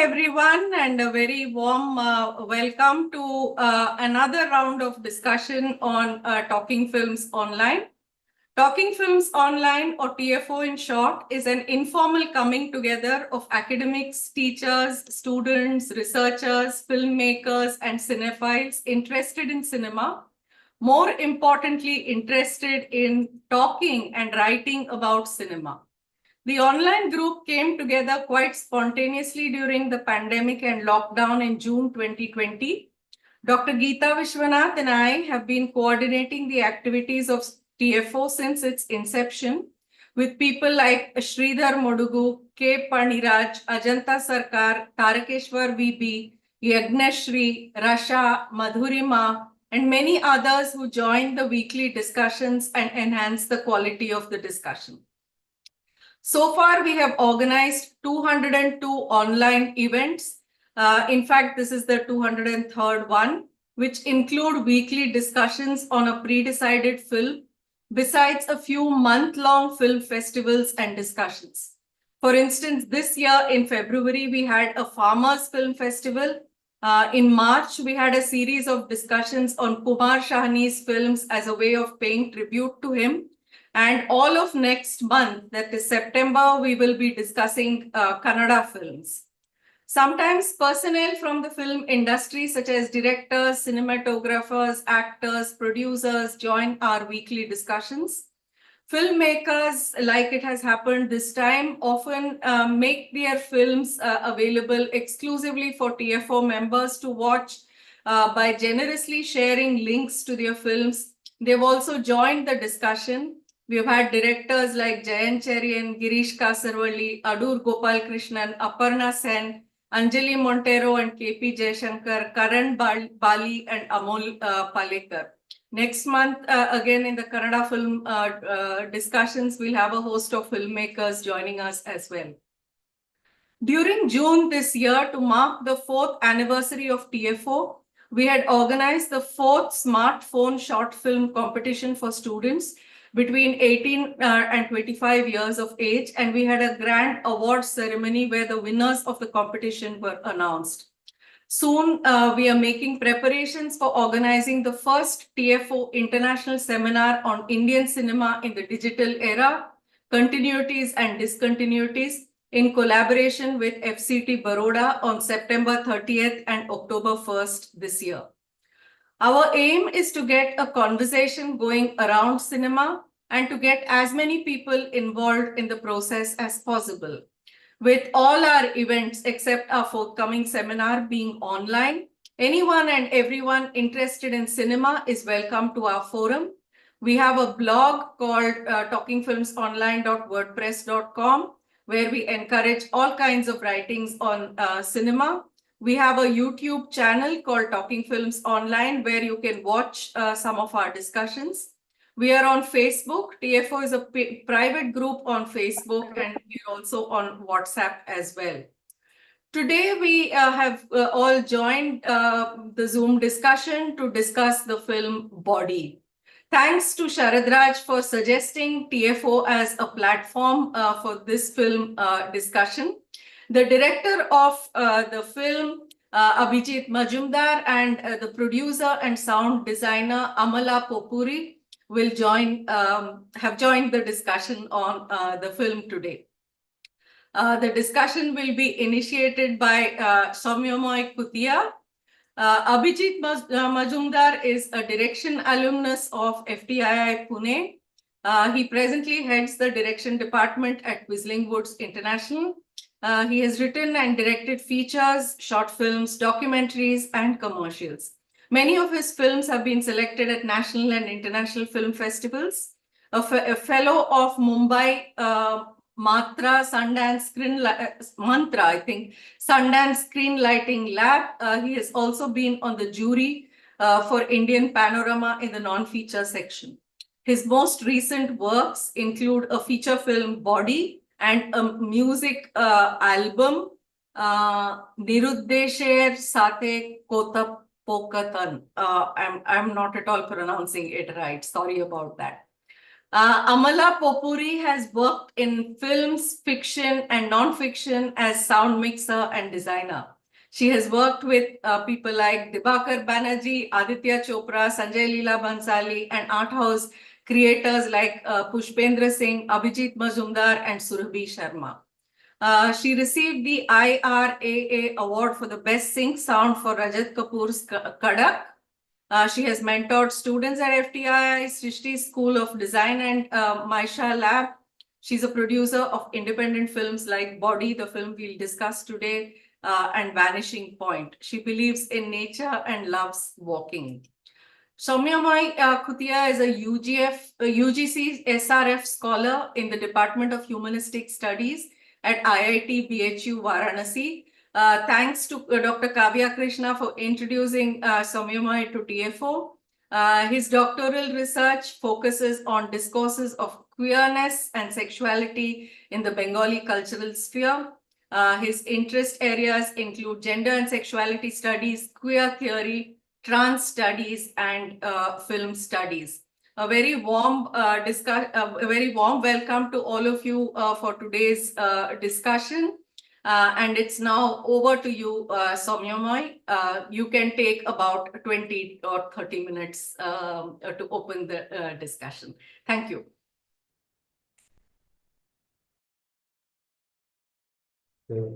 everyone, and a very warm welcome to another round of discussion on Talking Films Online. Talking Films Online, or TFO in short, is an informal coming together of academics, teachers, students, researchers, filmmakers, and cinephiles interested in cinema. More importantly, interested in talking and writing about cinema. The online group came together quite spontaneously during the pandemic and lockdown in June 2020. Dr. Geeta Vishwanath and I have been coordinating the activities of TFO since its inception with people like Sridhar Modugu, K. Paniraj, Ajanta Sarkar, Tarakeshwar VB, Yagneshri, Rasha, Madhurima, and many others who joined the weekly discussions and enhanced the quality of the discussion. So far, we have organized 202 online events. In fact, this is the 203rd one, which include weekly discussions on a pre-decided film, besides a few month-long film festivals and discussions. For instance, this year in February, we had a Farmers Film Festival. In March, we had a series of discussions on Kumar Shahani's films as a way of paying tribute to him. And all of next month, that is September, we will be discussing Kannada films. Sometimes personnel from the film industry, such as directors, cinematographers, actors, producers, join our weekly discussions. Filmmakers, like it has happened this time, often make their films available exclusively for TFO members to watch by generously sharing links to their films. They've also joined the discussion. We've had directors like Jayant Cherian, Girish Kasarwalli, Adur Gopalkrishnan, Aparna Sen, Anjali Montero and KP Jayashankar, Karan Bali and Amol Palekar. Next month, again in the Kannada film discussions, we'll have a host of filmmakers joining us as well. During June this year, to mark the 4th anniversary of TFO, we had organized the 4th smartphone short film competition for students between 18 and 25 years of age, and we had a grand award ceremony where the winners of the competition were announced. Soon, we are making preparations for organizing the first TFO International Seminar on Indian cinema in the digital era, continuities and discontinuities, in collaboration with FCT Baroda on September 30th and October 1st this year. Our aim is to get a conversation going around cinema and to get as many people involved in the process as possible. With all our events except our forthcoming seminar being online, anyone and everyone interested in cinema is welcome to our forum. We have a blog called talkingfilmsonline.wordpress.com where we encourage all kinds of writings on cinema. We have a YouTube channel called Talking Films Online where you can watch some of our discussions. We are on Facebook. TFO is a private group on Facebook, and we're also on WhatsApp as well. Today, we have all joined the Zoom discussion to discuss the film Body. Thanks to Sharadraj for suggesting TFO as a platform for this film discussion. The director of the film, Abhijit Mazumdar, and the producer and sound designer, Amala Popuri, will have joined the discussion on the film today. The discussion will be initiated by Samyamoy Khutia. Abhijit Mazumdar is a direction alumnus of FTII Pune. He presently heads the direction department at Whistling Woods International. He has written and directed features, short films, documentaries, and commercials. Many of his films have been selected at national and international film festivals. A fellow of Mumbai Sundance Screenlighting Lab. He has also been on the jury for Indian Panorama in the non-feature section. His most recent works include a feature film, Body, and a music album, Niruddesher Sate Kotap Pokatan. I'm not at all pronouncing it right. Sorry about that. Amala Popuri has worked in films, fiction, and non-fiction as sound mixer and designer. She has worked with people like Dibakar Banerjee, Aditya Chopra, Sanjay Leela Bhansali, and art house creators like Pushpendra Singh, Abhijit Mazumdar, and Surabhi Sharma. She received the IRAA award for the best sync sound for Rajat Kapoor's Kadak. She has mentored students at FTI, Srishti School of Design and Maisha Lab. She's a producer of independent films like Body, the film we'll discuss today, and Vanishing Point. She believes in nature and loves walking. Samyamoy Khutia is a UGC SRF scholar in the Department of Humanistic Studies at IIT BHU Varanasi. Thanks to Dr. Kavya Krishna for introducing Samyamoy to TFO. His doctoral research focuses on discourses of queerness and sexuality in the Bengali cultural sphere. His interest areas include gender and sexuality studies, queer theory, trans studies, and film studies. A very warm welcome to all of you for today's discussion. And it's now over to you, Samyamoy. You can take about 20 or 30 minutes to open the discussion. Thank you.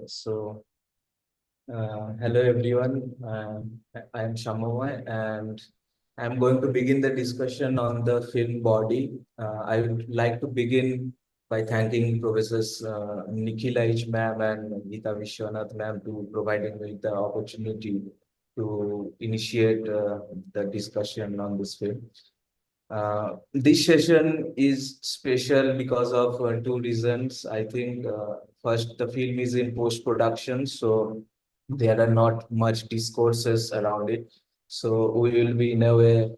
So, hello everyone. I am Samyamoy, and I'm going to begin the discussion on the film Body. I would like to begin by thanking Professors Nikhila H. ma'am and Geeta Vishwanath ma'am to providing me the opportunity to initiate the discussion on this film. This session is special because of two reasons. I think first, the film is in post-production, so there are not much discourses around it. So we will be in a way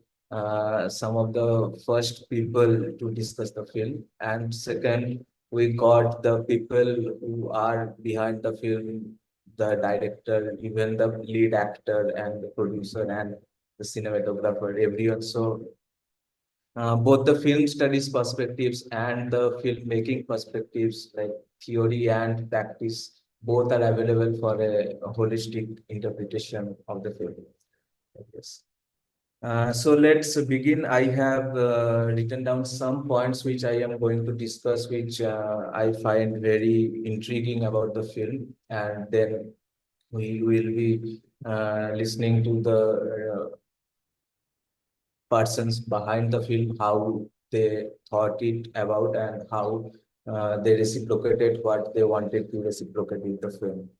some of the first people to discuss the film. And second, we got the people who are behind the film, the director, even the lead actor and the producer and the cinematographer, everyone. So both the film studies perspectives and the filmmaking perspectives, like theory and practice, both are available for a holistic interpretation of the film. Yes. So let's begin. I have written down some points which I am going to discuss, which I find very intriguing about the film, and then we will be listening to the persons behind the film, how they thought it about and how they reciprocated what they wanted to reciprocate with the film.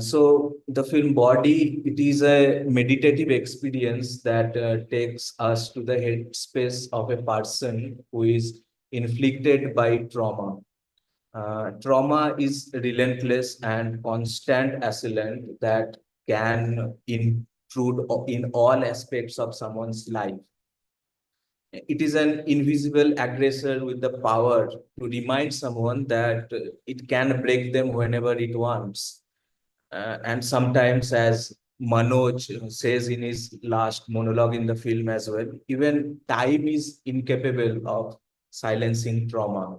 So the film Body, it is a meditative experience that takes us to the headspace of a person who is inflicted by trauma. Trauma is relentless and constant assailant that can intrude in all aspects of someone's life. It is an invisible aggressor with the power to remind someone that it can break them whenever it wants. And sometimes, as Manoj says in his last monologue in the film as well, even time is incapable of silencing trauma.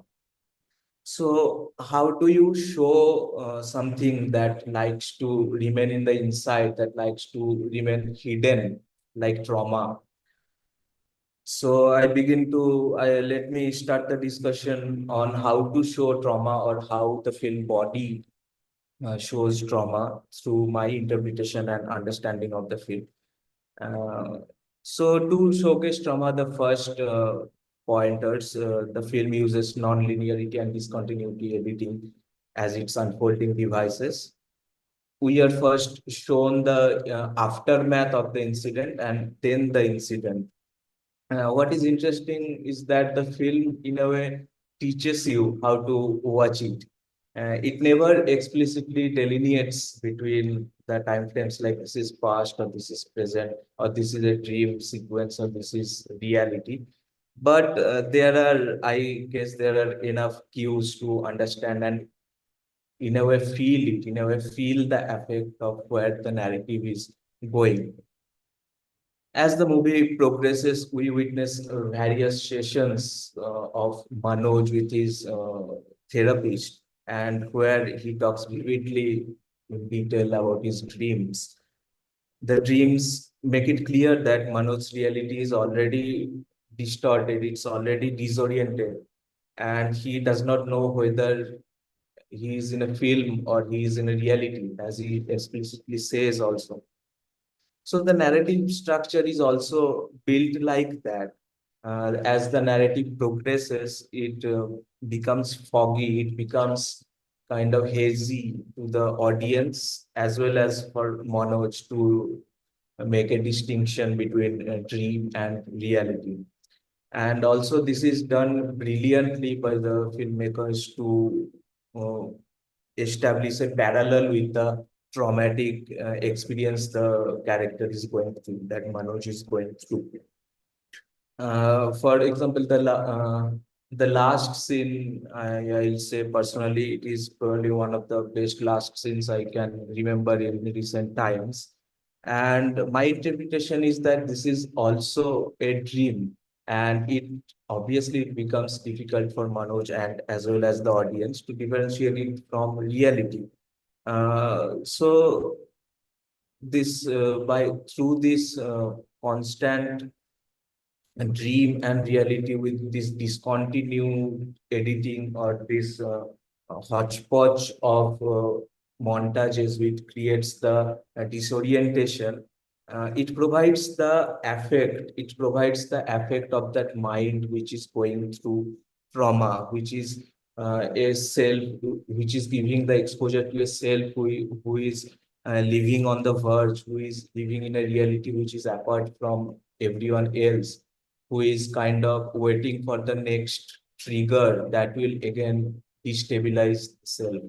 So, how do you show something that likes to remain in the inside, that likes to remain hidden, like trauma? So let me start the discussion on how to show trauma or how the film Body shows trauma through my interpretation and understanding of the film. Uh, so to showcase trauma, the first pointers, the film uses non-linearity and discontinuity editing as its unfolding devices. We are first shown the aftermath of the incident and then the incident. What is interesting is that the film, in a way, teaches you how to watch it. It never explicitly delineates between the time frames like this is past or this is present or this is a dream sequence or this is reality. But I guess, there are enough cues to understand and in a way feel it, in a way feel the effect of where the narrative is going. As the movie progresses, we witness various sessions of Manoj with his therapist, and where he talks vividly in detail about his dreams. The dreams make it clear that Manoj's reality is already distorted, it's already disoriented, and he does not know whether he is in a film or he is in a reality, as he explicitly says also. So the narrative structure is also built like that. As the narrative progresses, it becomes foggy, it becomes kind of hazy to the audience as well as for Manoj to make a distinction between dream and reality. And also, this is done brilliantly by the filmmakers to uh, establish a parallel with the traumatic experience the character is going through, that Manoj is going through. For example, the last scene, I'll say personally, it is probably one of the best last scenes I can remember in recent times. And my interpretation is that this is also a dream, and it obviously becomes difficult for Manoj and as well as the audience to differentiate it from reality. So this by through this constant dream and reality with this discontinued editing or this hodgepodge of montages which creates the disorientation. It provides the affect, it provides the affect of that mind which is going through trauma, which is a self, which is giving the exposure to a self who is living on the verge, who is living in a reality which is apart from everyone else, who is kind of waiting for the next trigger that will again destabilize the self.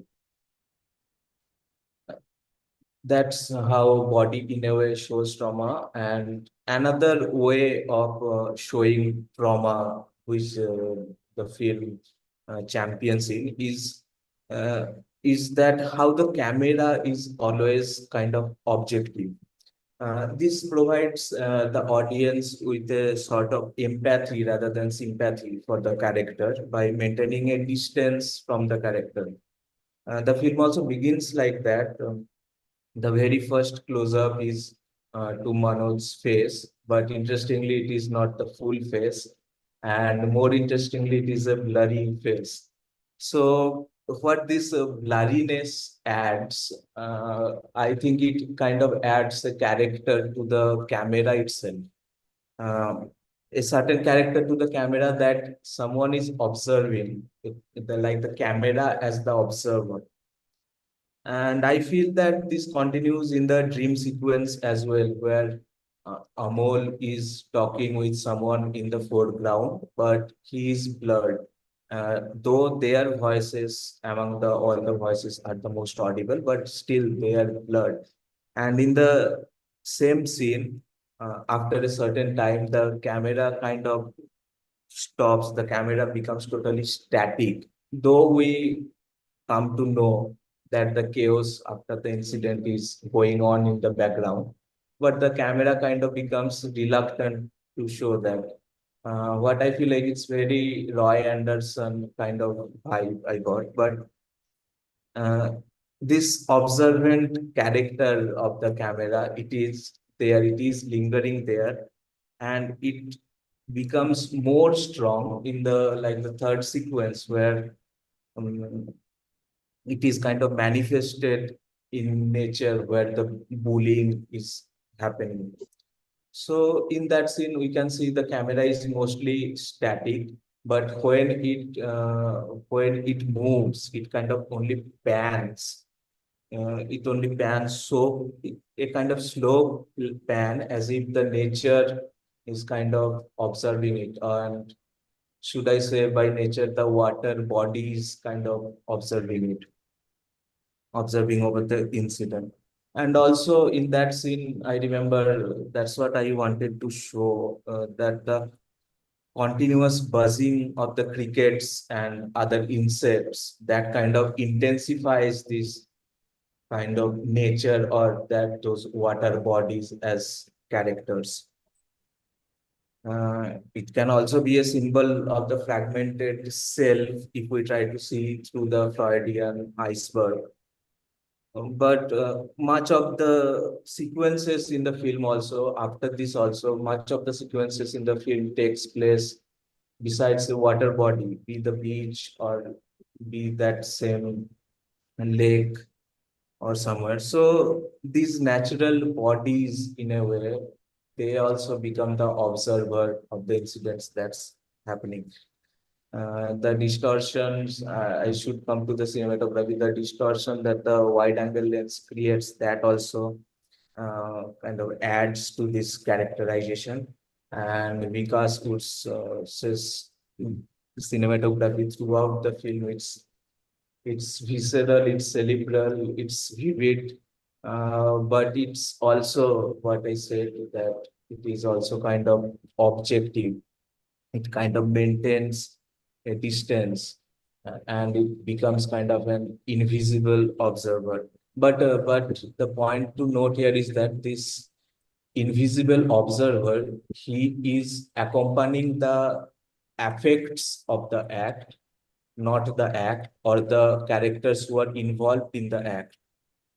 That's how body in a way shows trauma. And another way of showing trauma, which the film champions in, uh, is that how the camera is always kind of objective. This provides the audience with a sort of empathy rather than sympathy for the character by maintaining a distance from the character. The film also begins like that. The very first close-up is to Manoj's face, but interestingly, it is not the full face, and more interestingly, it is a blurry face. So, what this blurriness adds, I think it kind of adds a character to the camera itself. A certain character to the camera that someone is observing, like the camera as the observer. And I feel that this continues in the dream sequence as well, where Amol is talking with someone in the foreground, but he is blurred. Though their voices among the all the voices are the most audible, but still they are blurred. And in the same scene, after a certain time, the camera kind of stops, the camera becomes totally static. Though we come to know that the chaos after the incident is going on in the background, but the camera kind of becomes reluctant to show that. What I feel like it's very Roy Anderson kind of vibe I got, but uh, this observant character of the camera, it is there, it is lingering there, and it becomes more strong in the like the third sequence where um, it is kind of manifested in nature where the bullying is happening. So in that scene, we can see the camera is mostly static, but when it moves, it kind of only pans. It only pans so a kind of slow pan as if the nature is kind of observing it, and should I say by nature the water body is kind of observing it, observing over the incident. And also in that scene, I remember that's what I wanted to show, that the continuous buzzing of the crickets and other insects that kind of intensifies this kind of nature or that those water bodies as characters. It can also be a symbol of the fragmented self if we try to see through the Freudian iceberg. But much of the sequences in the film also, after this also, much of the sequences in the film takes place besides the water body, be the beach or be that same lake or somewhere. So these natural bodies, in a way, they also become the observer of the incidents that's happening. The distortions, I should come to the cinematography, the distortion that the wide angle lens creates, that also kind of adds to this characterization. And Vikas Urs says cinematography throughout the film, it's visceral, it's cerebral, it's vivid, but it's also what I said, that it is also kind of objective. It kind of maintains a distance, and it becomes kind of an invisible observer. But the point to note here is that this invisible observer, he is accompanying the effects of the act, not the act or the characters who are involved in the act.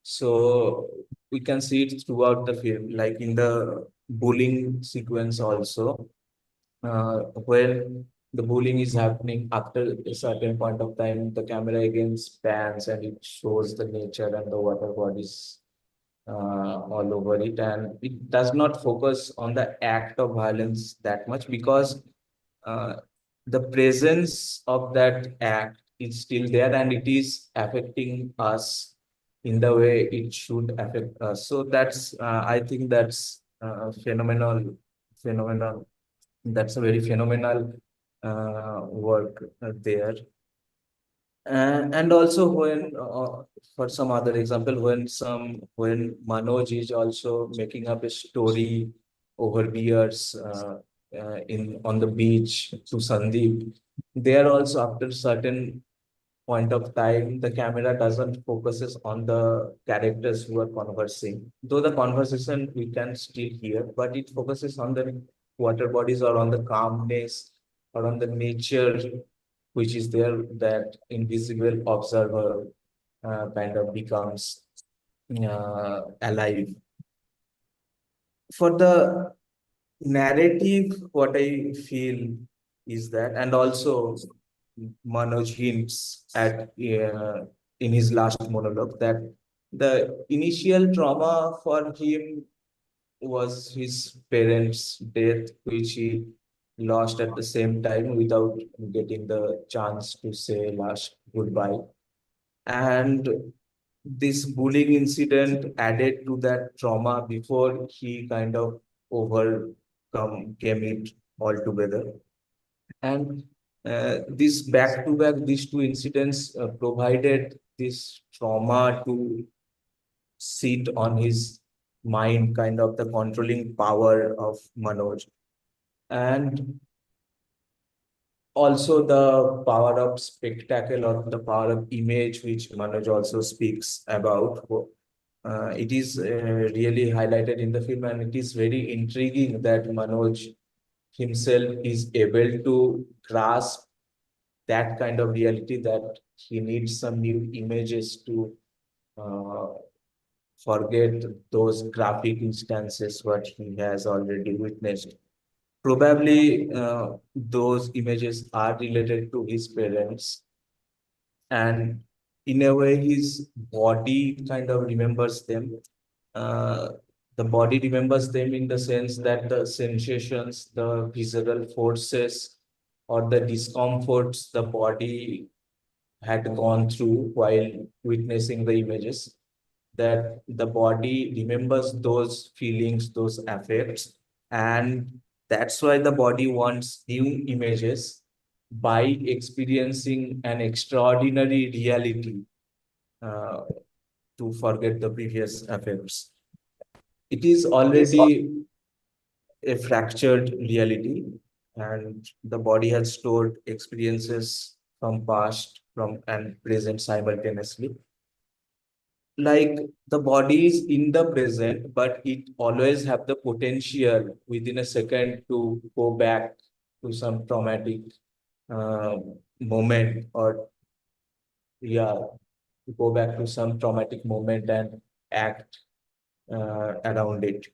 So we can see it throughout the film, like in the bullying sequence also, when the bullying is happening, after a certain point of time, the camera again spans and it shows the nature and the water bodies all over it. And it does not focus on the act of violence that much, because uh, the presence of that act is still there and it is affecting us in the way it should affect us. So that's, I think that's phenomenal. That's a very phenomenal work there. And also when, for some other example, when Manoj is also making up a story over beers in on the beach to Sandeep, there also after certain point of time, the camera doesn't focuses on the characters who are conversing. Though the conversation we can still hear, but it focuses on the water bodies or on the calmness or on the nature which is there, that invisible observer kind of becomes alive. For the narrative, what I feel is that, and also Manoj hints at in his last monologue, that the initial trauma for him was his parents' death, which he lost at the same time without getting the chance to say last goodbye. And this bullying incident added to that trauma before he kind of overcome came it altogether. And this back to back, these two incidents provided this trauma to sit on his mind, kind of the controlling power of Manoj. And also the power of spectacle or the power of image, which Manoj also speaks about. It is really highlighted in the film, and it is very intriguing that Manoj himself is able to grasp that kind of reality, that he needs some new images to uh, forget those graphic instances what he has already witnessed. Probably those images are related to his parents, and in a way, his body kind of remembers them. Uh, the body remembers them in the sense that the sensations, the visceral forces, or the discomforts the body had gone through while witnessing the images, that the body remembers those feelings, those affects, and that's why the body wants new images by experiencing an extraordinary reality uh, to forget the previous affects. It is already a fractured reality, and the body has stored experiences from past, from and present simultaneously. like the body is in the present, but it always have the potential within a second to go back to some traumatic uh, moment, or yeah, go back to some traumatic moment and act around it.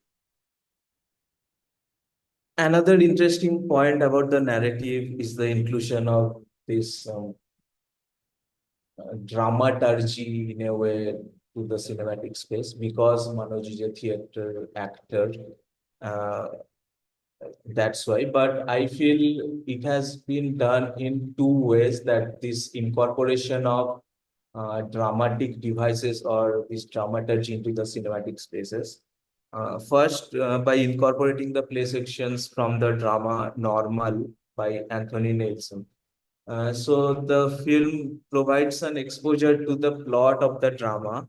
Another interesting point about the narrative is the inclusion of this dramaturgy in a way to the cinematic space, because Manoj is a theater actor. Uh, that's why. But I feel it has been done in two ways, that this incorporation of dramatic devices or this dramaturgy into the cinematic spaces. First, by incorporating the play sections from the drama Normal by Anthony Nelson. So the film provides an exposure to the plot of the drama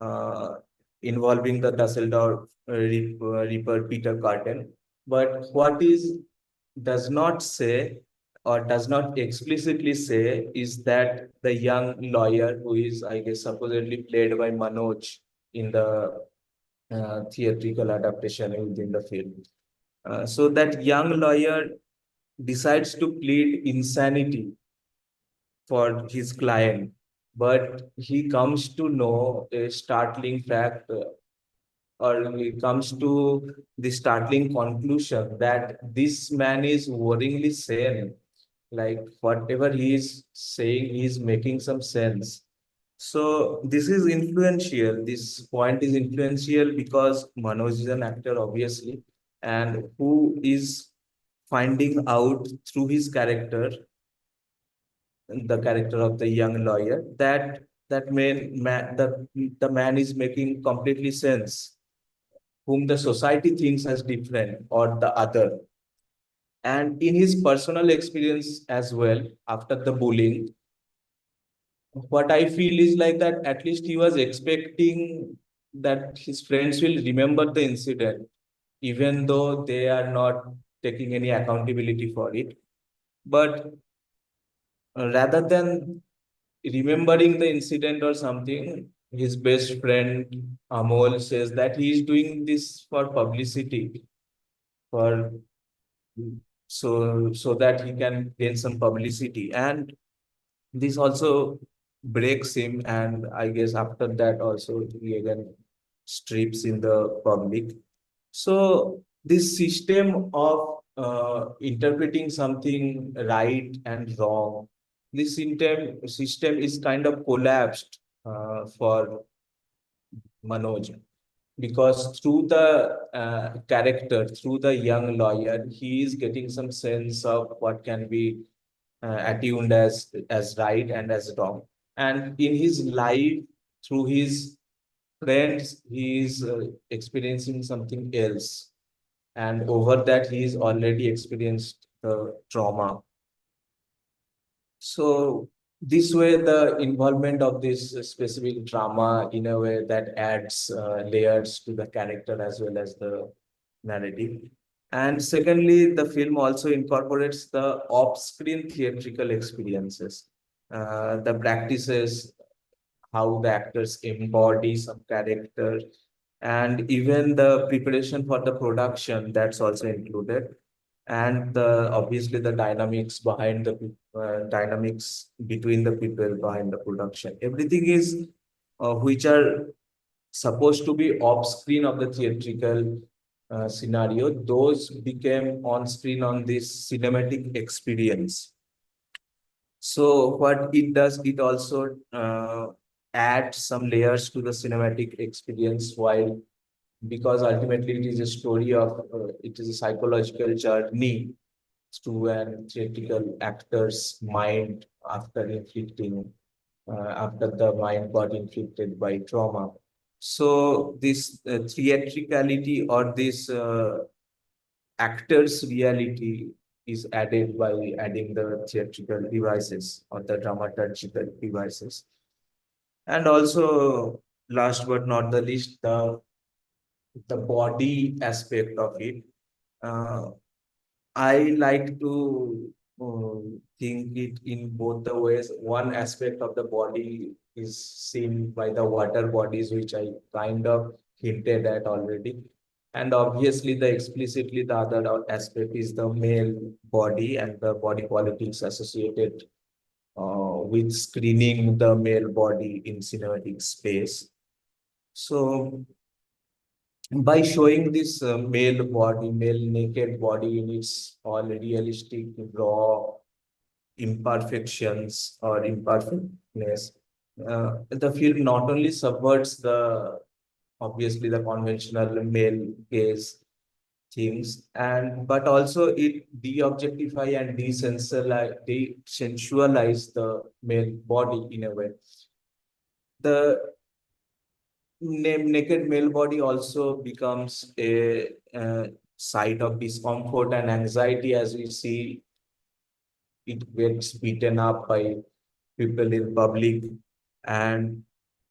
uh, involving the Dusseldorf Reaper Peter Carton. But what is does not say, or does not explicitly say, is that the young lawyer, who is, I guess, supposedly played by Manoj in the theatrical adaptation within the film. So that young lawyer decides to plead insanity for his client, but he comes to know a startling fact, or he comes to the startling conclusion that this man is worryingly sane. Like whatever he is saying, he is making some sense. So this is influential. This point is influential because Manoj is an actor, obviously, and who is finding out through his character, the character of the young lawyer, that the man is making completely sense, whom the society thinks as different or the other. And in his personal experience as well, after the bullying, what I feel is like that at least he was expecting that his friends will remember the incident, even though they are not taking any accountability for it. But rather than remembering the incident or something, his best friend Amol says that he is doing this for publicity, for so that he can gain some publicity. And this also breaks him, and I guess after that also he again strips in the public. So this system of interpreting something right and wrong, this system is kind of collapsed for Manoj, because through the character, through the young lawyer, he is getting some sense of what can be attuned as right and as wrong. And in his life, through his friends, he is experiencing something else. And over that, he is already experienced the trauma. So this way, the involvement of this specific drama in a way that adds layers to the character as well as the narrative. And secondly, the film also incorporates the off-screen theatrical experiences, the practices, how the actors embody some character, and even the preparation for the production, that's also included. And the obviously the dynamics behind the dynamics between the people behind the production. Everything is which are supposed to be off screen of the theatrical scenario, those became on screen on this cinematic experience. So what it does, it also adds some layers to the cinematic experience, while because ultimately it is a story of it is a psychological journey through an theatrical actor's mind after inflicting after the mind got inflicted by trauma. So this theatricality, or this actor's reality, is added by adding the theatrical devices or the dramaturgical devices. And also, last but not the least, the body aspect of it. Uh, I like to think it in both the ways. One aspect of the body is seen by the water bodies, which I kind of hinted at already. And obviously, the other aspect is the male body and the body politics associated with screening the male body in cinematic space. So, by showing this male naked body in its all realistic, raw imperfections or imperfectness, the film not only subverts the obviously the conventional male gaze things, and but also it de-objectify and desensualize the male body in a way. The naked male body also becomes a site of discomfort and anxiety as we see it gets beaten up by people in public, and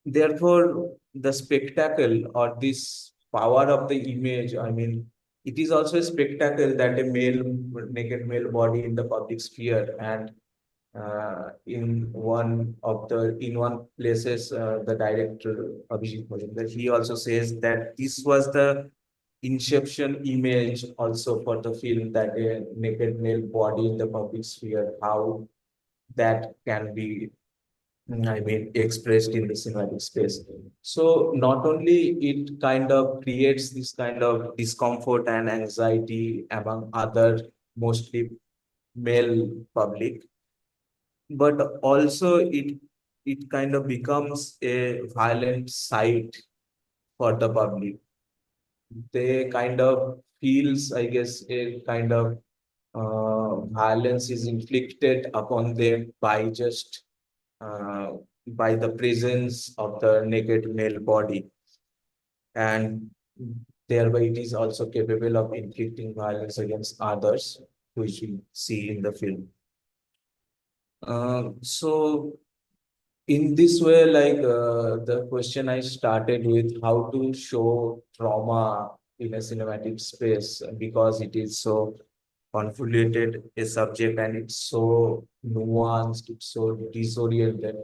therefore the spectacle or this power of the image, I mean, it is also a spectacle that a naked male body in the public sphere. And in one places, the director Abhijit Mazumdar, he also says that this was the inception image also for the film, that a naked male body in the public sphere, how that can be, I mean, expressed in the cinematic space. So not only it kind of creates this kind of discomfort and anxiety among other mostly male public, but also it kind of becomes a violent sight for the public. They kind of feels, I guess, a kind of violence is inflicted upon them uh, by the presence of the naked male body, and thereby it is also capable of inflicting violence against others, which we see in the film. So in this way, like the question I started with, how to show trauma in a cinematic space, because it is so convoluted a subject and it's so nuanced, it's so disoriented.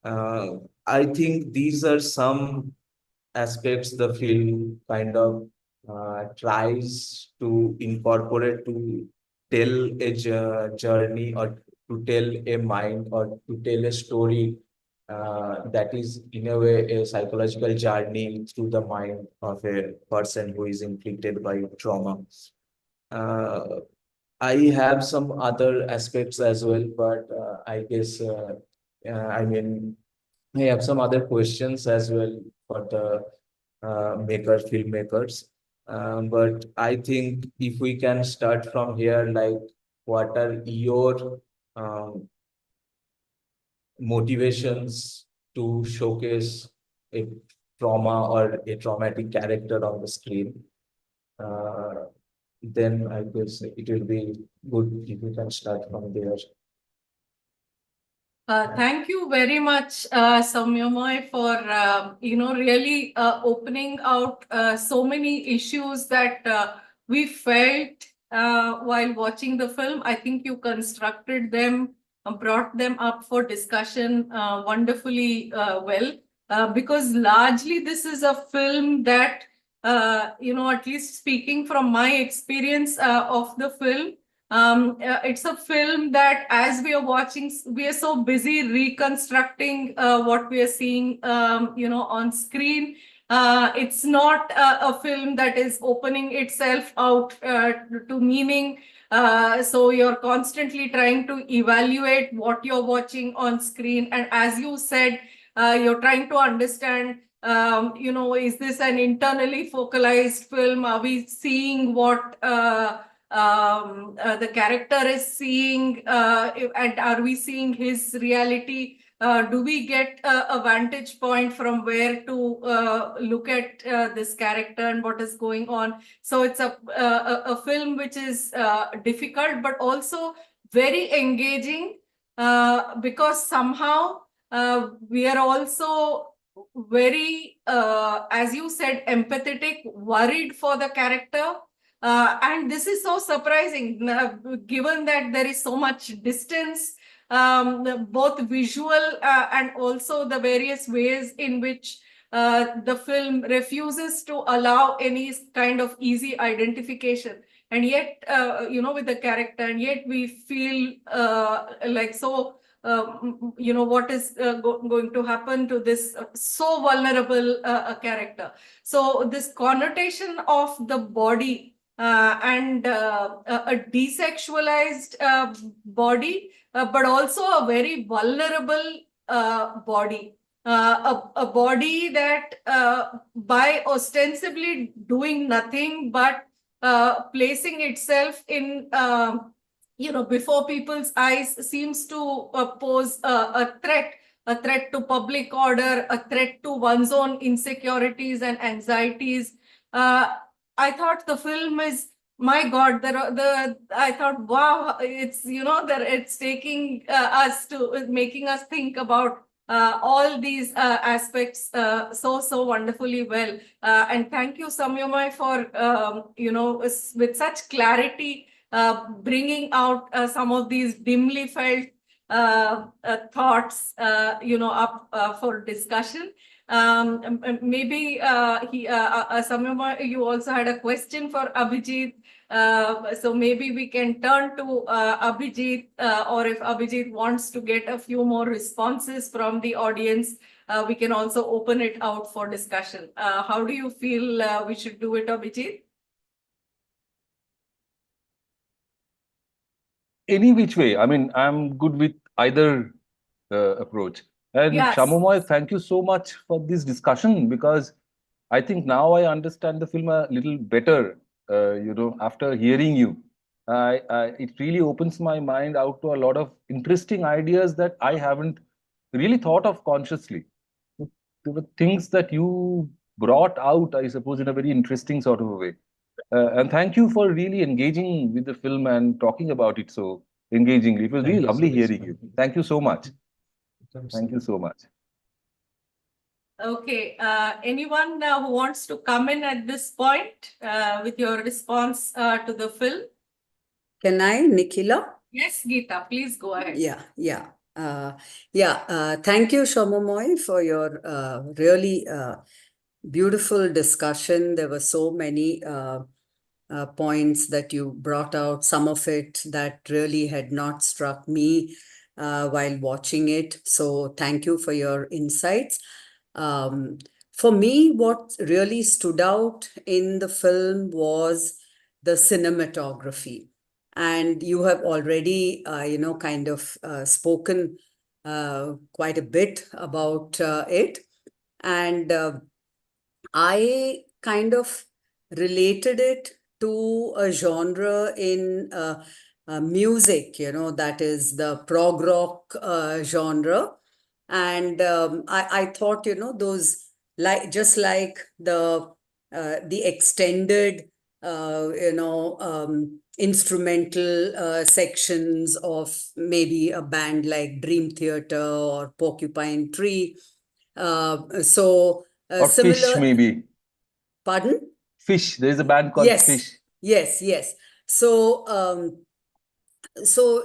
I think these are some aspects the film kind of tries to incorporate to tell a journey, or to tell a mind, or to tell a story that is in a way a psychological journey through the mind of a person who is inflicted by trauma. Uh, I have some other aspects as well, but I guess I mean I have some other questions as well for the filmmakers. But I think if we can start from here, like, what are your um, motivations to showcase a trauma or a traumatic character on the screen? Uh, then I guess it will be good if we can start from there. Thank you very much, Samyamoy, for really opening out so many issues that we felt while watching the film. I think you constructed them, brought them up for discussion wonderfully well, because largely this is a film that at least speaking from my experience of the film. It's a film that, as we are watching, we are so busy reconstructing what we are seeing, on screen. It's not a film that is opening itself out to meaning. So you're constantly trying to evaluate what you're watching on screen. And as you said, you're trying to understand, is this an internally focalized film? Are we seeing what the character is seeing, and are we seeing his reality? Do we get a vantage point from where to look at this character and what is going on? So it's a film which is difficult, but also very engaging, because somehow we are also very, as you said, empathetic, worried for the character. And this is so surprising, given that there is so much distance both visual and also the various ways in which the film refuses to allow any kind of easy identification. And yet, with the character, and yet we feel like so, what is going to happen to this so vulnerable character. So this connotation of the body and a desexualized body, but also a very vulnerable body. A body that by ostensibly doing nothing but placing itself in before people's eyes, seems to pose a threat to public order, a threat to one's own insecurities and anxieties. I thought the film is, my God, I thought, wow, it's, that it's taking us to making us think about all these aspects so wonderfully well. And thank you, Samyamoy, for, with such clarity, bringing out some of these dimly felt thoughts, up for discussion. Maybe Samyamoy, you also had a question for Abhijit. So maybe we can turn to Abhijit, or if Abhijit wants to get a few more responses from the audience, we can also open it out for discussion. How do you feel we should do it, Abhijit? Any which way. I mean, I'm good with either approach. And Yes. Samyamoy, thank you so much for this discussion, because I think now I understand the film a little better, after hearing you. It really opens my mind out to a lot of interesting ideas that I haven't really thought of consciously. There were things that you brought out, I suppose, in a very interesting sort of a way. And thank you for really engaging with the film and talking about it so engagingly. It was really lovely hearing you. Thank you so much. Thank you so much. Okay, anyone who wants to come in at this point with your response to the film? Can I, Nikhila? Yes, Geeta, please go ahead. Yeah. Thank you, Samyamoy, for your really beautiful discussion. There were so many points that you brought out, some of it that really had not struck me while watching it. So thank you for your insights. For me, what really stood out in the film was the cinematography. And you have already, kind of spoken quite a bit about it. And I kind of related it to a genre in music, that is the prog rock genre. And I thought, those, just like the extended, instrumental sections of maybe a band like Dream Theater or Porcupine Tree. Or Similar, Fish, maybe. Pardon? Fish. There is a band called Fish. Yes. So, so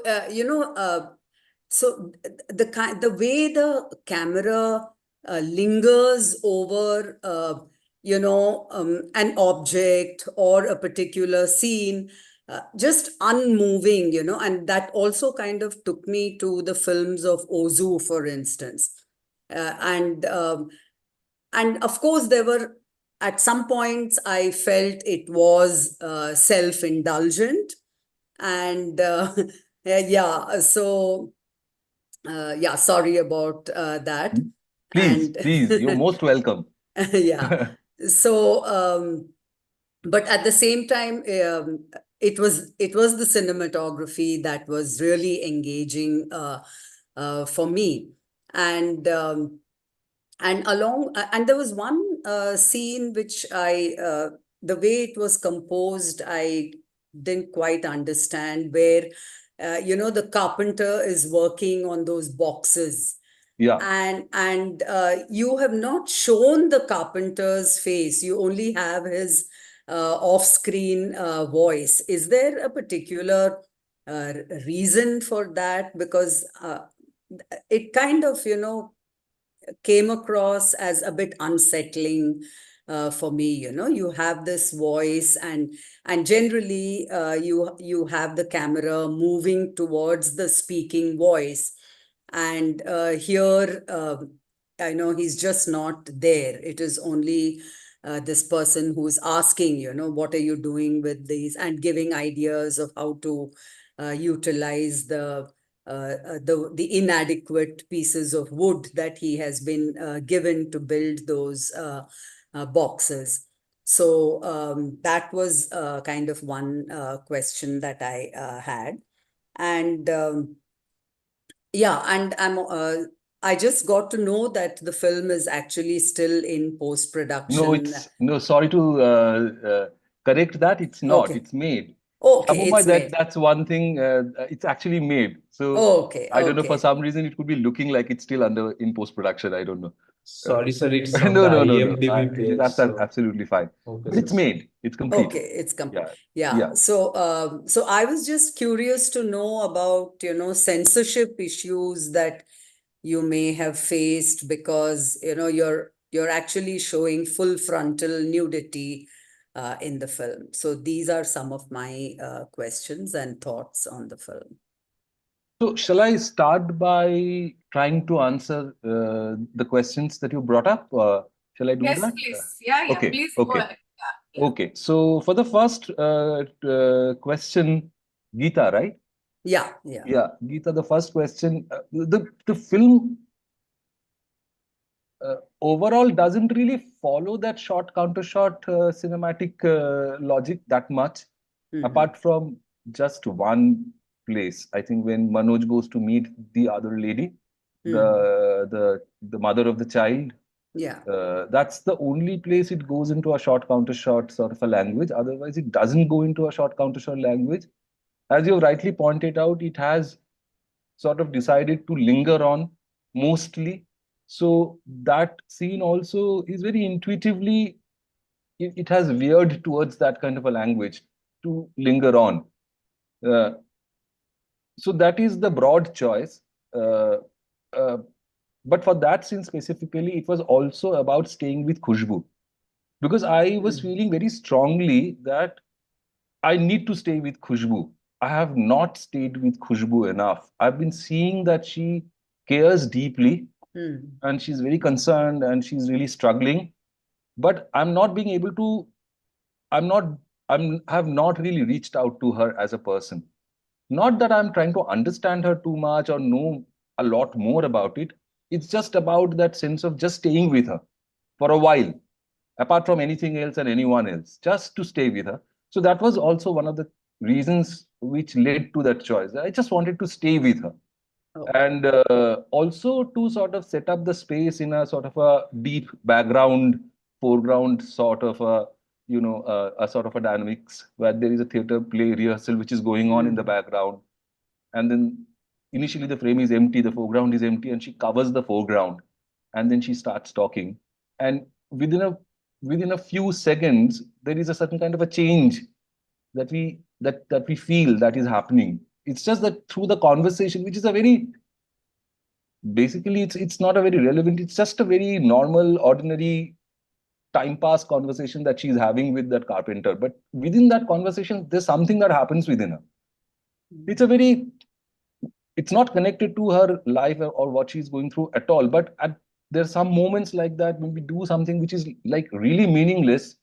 the way the camera lingers over, an object or a particular scene, just unmoving, and that also kind of took me to the films of Ozu, for instance. And of course, there were, at some points, I felt it was self-indulgent. And sorry about that. Please, you're most welcome. Yeah. So, but at the same time, it was the cinematography that was really engaging for me. And there was one scene which the way it was composed, I didn't quite understand, where the carpenter is working on those boxes. Yeah. And you have not shown the carpenter's face. You only have his off-screen voice. Is there a particular reason for that, because it kind of, came across as a bit unsettling for me. You have this voice, and generally you have the camera moving towards the speaking voice, and here I know he's just not there. It is only this person who's asking, what are you doing with these, and giving ideas of how to utilize the inadequate pieces of wood that he has been given to build those boxes. So that was kind of one question that I had. And yeah, and I just got to know that the film is actually still in post-production. No, sorry to correct that. It's not. Okay. It's made. Okay, it's made. That's one thing. It's actually made. So Okay, I don't know, for okay. some reason it could be looking like it's still in post-production. I don't know. Sorry, sir, it's on No, the no, no, no. IMDb page. That's So, absolutely fine. okay, But it's sir. made. It's complete. Okay, it's complete. Yeah. Yeah. So I was just curious to know about, censorship issues that you may have faced, because, you're actually showing full frontal nudity in the film. So these are some of my questions and thoughts on the film. So shall I start by trying to answer the questions that you brought up? Shall I do Yes, that? please. Yeah, Okay, please go okay. ahead. Yeah. Okay, so for the first question, Geeta, right? Yeah. Yeah, Geeta, the first question, the film overall doesn't really follow that shot counter shot cinematic logic that much, apart from just one place. I think when Manoj goes to meet the other lady, the mother of the child. Yeah. That's the only place it goes into a short counter short sort of a language. Otherwise, it doesn't go into a short counter short language. As you rightly pointed out, it has sort of decided to linger on mostly. So that scene also is very intuitively, it has veered towards that kind of a language to linger on. Uh, so that is the broad choice. Uh, uh, but for that scene specifically, it was also about staying with Khushbu. Because I was feeling very strongly that I need to stay with Khushbu. I have not stayed with Khushbu enough. I've been seeing that she cares deeply and she's very concerned and she's really struggling. But I'm not being able to, I have not really reached out to her as a person. Not that I'm trying to understand her too much or know a lot more about it. It's just about that sense of just staying with her for a while, apart from anything else and anyone else, just to stay with her. So that was also one of the reasons which led to that choice. I just wanted to stay with her. And also to sort of set up the space in a sort of a deep background, foreground sort of a sort of a dynamics where there is a theater play rehearsal which is going on in the background. And then initially the frame is empty, the foreground is empty, and she covers the foreground. And then she starts talking. And within a few seconds, there is a certain kind of a change that we feel that is happening. It's just that through the conversation, which is a very basically it's not a very relevant, it's just a very normal, ordinary time pass conversation that she's having with that carpenter. But within that conversation, there's something that happens within her. It's not connected to her life or what she's going through at all. But there's some moments like that when we do something which is like really meaningless,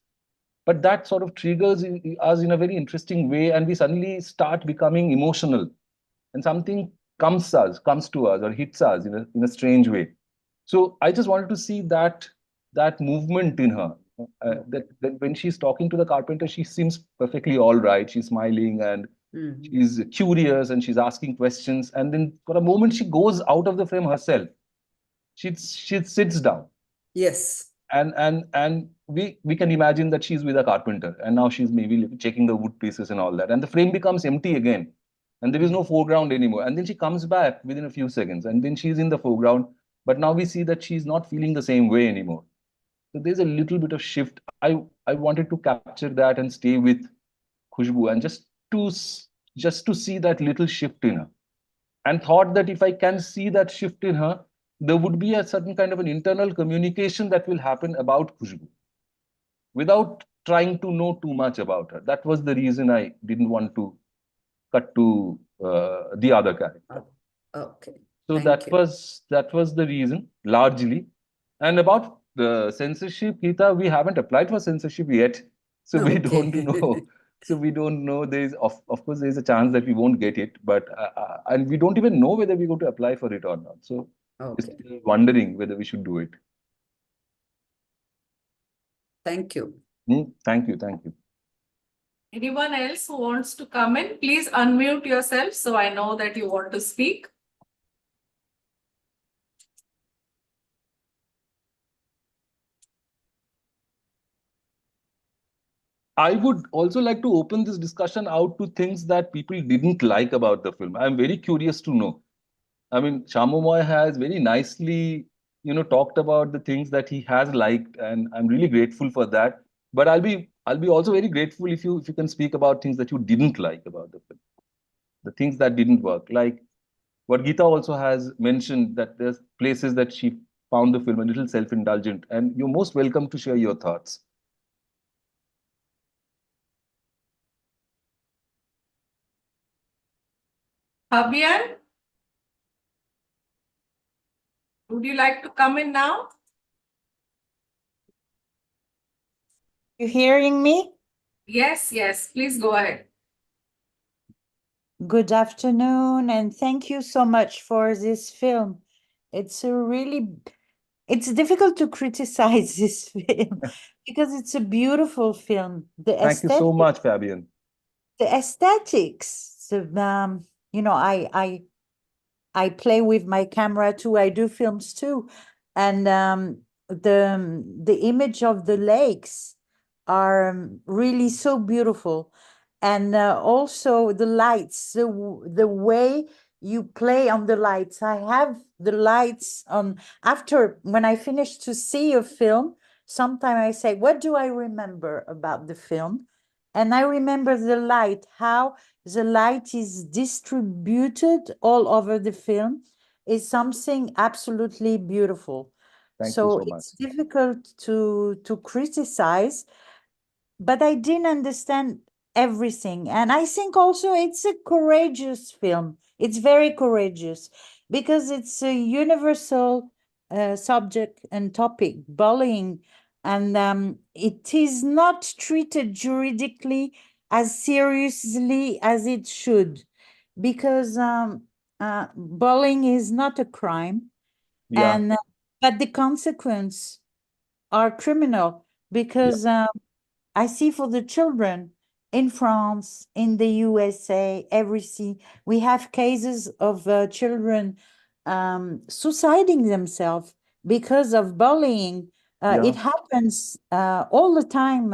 but that sort of triggers us in a very interesting way, and we suddenly start becoming emotional, and something comes to us or hits us in a strange way. So I just wanted to see that movement in her. That when she's talking to the carpenter, she seems perfectly all right. She's smiling and she's curious and she's asking questions. And then for a moment, she goes out of the frame herself. She sits down. Yes. And we can imagine that she's with a carpenter, and now she's maybe checking the wood pieces and all that. And the frame becomes empty again, and there is no foreground anymore. And then she comes back within a few seconds, and then she's in the foreground. But now we see that she's not feeling the same way anymore. So there's a little bit of shift. I wanted to capture that and stay with Khushbu and just to just to see that little shift in her, and thought that if I can see that shift in her, there would be a certain kind of an internal communication that will happen about Khushbu without trying to know too much about her. That was the reason I didn't want to cut to the other character. Okay. So Thank you. that was the reason largely. And about the censorship, Geeta, we haven't applied for censorship yet, so we don't Okay. know. So we don't know. There's of course there's a chance that we won't get it, but and we don't even know whether we're going to apply for it or not. So we're Okay. still wondering whether we should do it. Thank you. Thank you, thank you. Anyone else who wants to come in, please unmute yourself so I know that you want to speak. I would also like to open this discussion out to things that people didn't like about the film. I'm very curious to know. I mean, Samyamoy has very nicely, talked about the things that he has liked, and I'm really grateful for that. But I'll be also very grateful if you can speak about things that you didn't like about the film, the things that didn't work. Like what Geeta also has mentioned, that there's places that she found the film a little self-indulgent, and you're most welcome to share your thoughts. Fabian, would you like to come in now? You hearing me? Yes, yes, please go ahead. Good afternoon, and thank you so much for this film. It's it's difficult to criticize this film because it's a beautiful film. Thank you so much, Fabian. The aesthetics, I play with my camera too. I do films too, and the image of the lakes are really so beautiful, and also the lights, the way you play on the lights. I have the lights on after when I finish to see a film. Sometimes I say, "What do I remember about the film?" And I remember the light, how the light is distributed all over the film is something absolutely beautiful. Thank you so much. It's difficult to criticize, but I didn't understand everything. And I think also it's a courageous film. It's very courageous because it's a universal subject and topic, bullying, and it is not treated juridically as seriously as it should, because bullying is not a crime, Yeah, and but the consequence are criminal, because I see for the children in France, in the USA, we have cases of children suiciding themselves because of bullying. yeah, It happens all the time,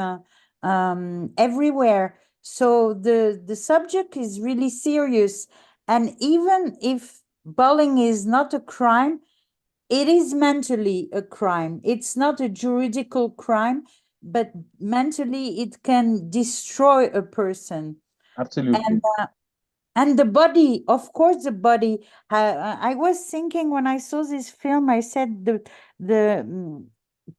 everywhere. So the subject is really serious. And even if bullying is not a crime, it is mentally a crime. It's not a juridical crime, but mentally it can destroy a person. absolutely. And the body, of course, the body. I was thinking when I saw this film, I said the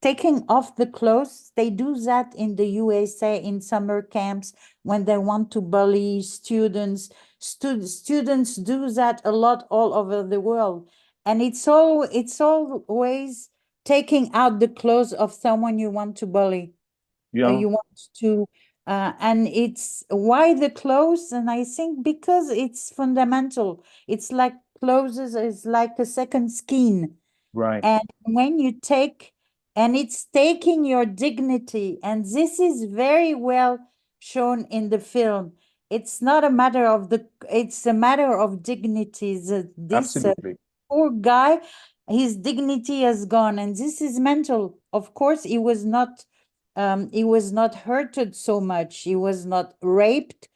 taking off the clothes. They do that in the USA in summer camps when they want to bully students. Students do that a lot all over the world, and it's always taking out the clothes of someone you want to bully. Yeah, You want to and it's why the clothes, and I think because it's fundamental. It's like clothes is like a second skin, right. and when you take, and it's taking your dignity, and this is very well shown in the film. It's not a matter of it's a matter of dignity. This Absolutely. poor guy, his dignity has gone, and this is mental. Of course, he was not hurted so much, he was not raped,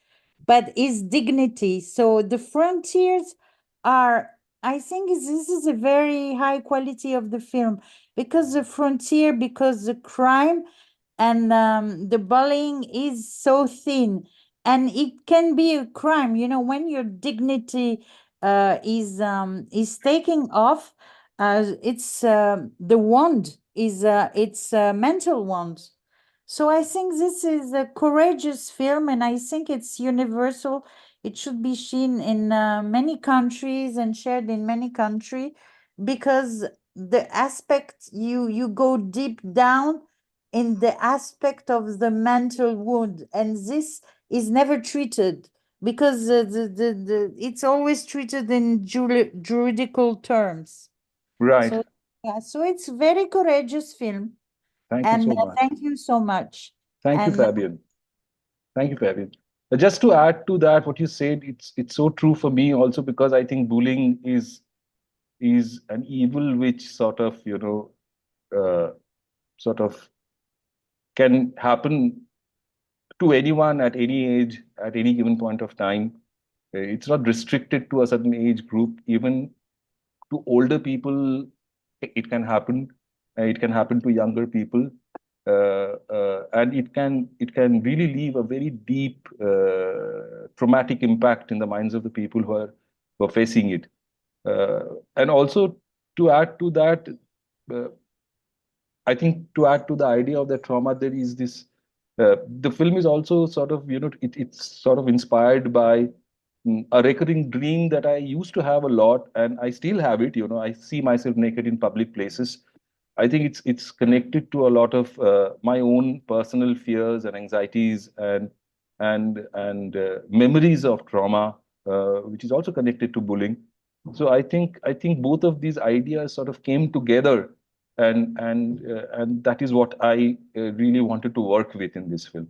but his dignity. So the frontiers are, I think this is a very high quality of the film, because the frontier, because the crime and the bullying is so thin, and it can be a crime, you know, when your dignity is taking off. It's the wound is it's a mental wound. So I think this is a courageous film, and I think it's universal. It should be seen in many countries and shared in many countries, because the aspect, you go deep down in the aspect of the mental wound, and this is never treated, because it's always treated in juridical terms. Right. So yeah, so it's very courageous film, Thank you and so much. thank you so much. Thank you, And Fabian. Thank you, Fabian. Just to add to that, what you said, it's so true for me also, because I think bullying is an evil which sort of, sort of can happen to anyone at any age, at any given point of time. It's not restricted to a certain age group. Even to older people, it can happen. It can happen to younger people, and it can really leave a very deep traumatic impact in the minds of the people who are facing it. And also, to add to that, uh, I think to add to the idea of the trauma, there is this. The film is also sort of, it's sort of inspired by a recurring dream that I used to have a lot, and I still have it. I see myself naked in public places. I think it's connected to a lot of my own personal fears and anxieties, and memories of trauma, which is also connected to bullying. So I think both of these ideas sort of came together, and that is what I really wanted to work with in this film.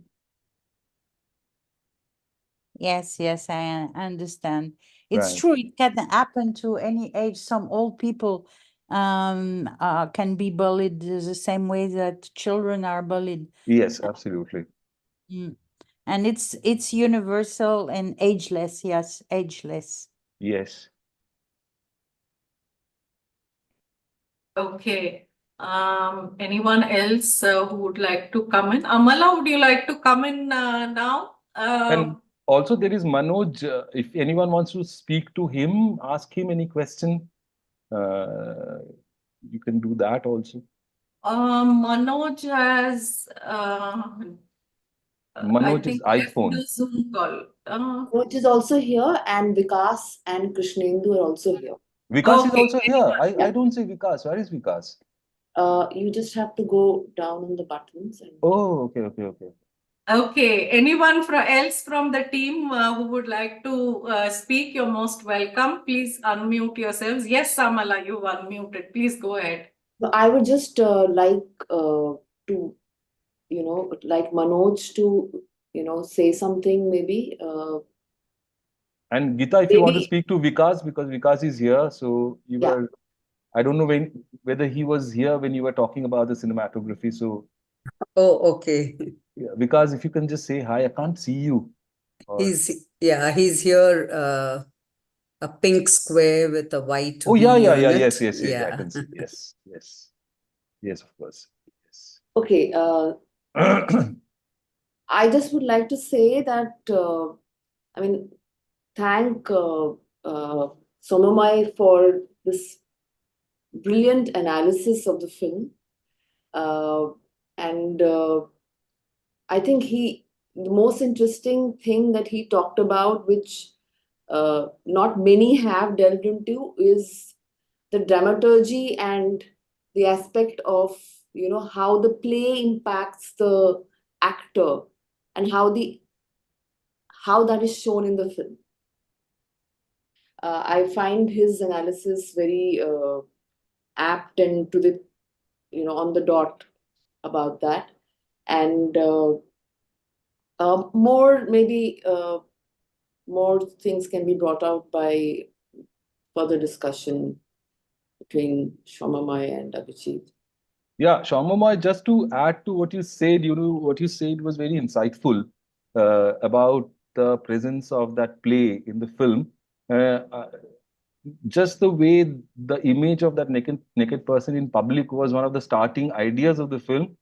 yes, yes, I understand. It's Right. true, it can happen to any age. Some old people can be bullied the same way that children are bullied. Yes, absolutely. Mm. And it's universal and ageless. Yes, ageless. Yes. Okay. Anyone else who would like to come in? Amala, would you like to come in now? And also there is Manoj. If anyone wants to speak to him, ask him any question, you can do that also. Manoj has, I Manoj is think, left iPhone. the Zoom call. Manoj is also here, and Vikas and Krishnendu are also here. Vikas is Okay. also here. I Yeah. don't see Vikas. Where is Vikas? You just have to go down on the buttons and Oh, okay. Okay. Anyone else from the team who would like to speak? You're most welcome. Please unmute yourselves. Yes, Amala, you've unmuted. Please go ahead. I would just like to, like Manoj to, say something maybe. And Gita, if you want to Maybe, speak to Vikas, because Vikas is here, so yeah. I don't know whether he was here when you were talking about the cinematography. So Oh, okay. yeah, Vikas, if you can just say hi. I can't see you. Or- He's here, a pink square with a white Oh, V yeah. on it. Yes. I Yeah. can see. Yes, of course. Yes. Okay. I just would like to say that, thank Somamai for this brilliant analysis of the film. And I think the most interesting thing that he talked about, which not many have delved into, is the dramaturgy and the aspect of, how the play impacts the actor, and how that is shown in the film. I find his analysis very apt and to the, on the dot about that. And more things can be brought out by further discussion between Shomamai and Abhijit. Yeah, Shyamamoy, just to add to what you said, what you said was very insightful about the presence of that play in the film. Just the way the image of that naked person in public was one of the starting ideas of the film.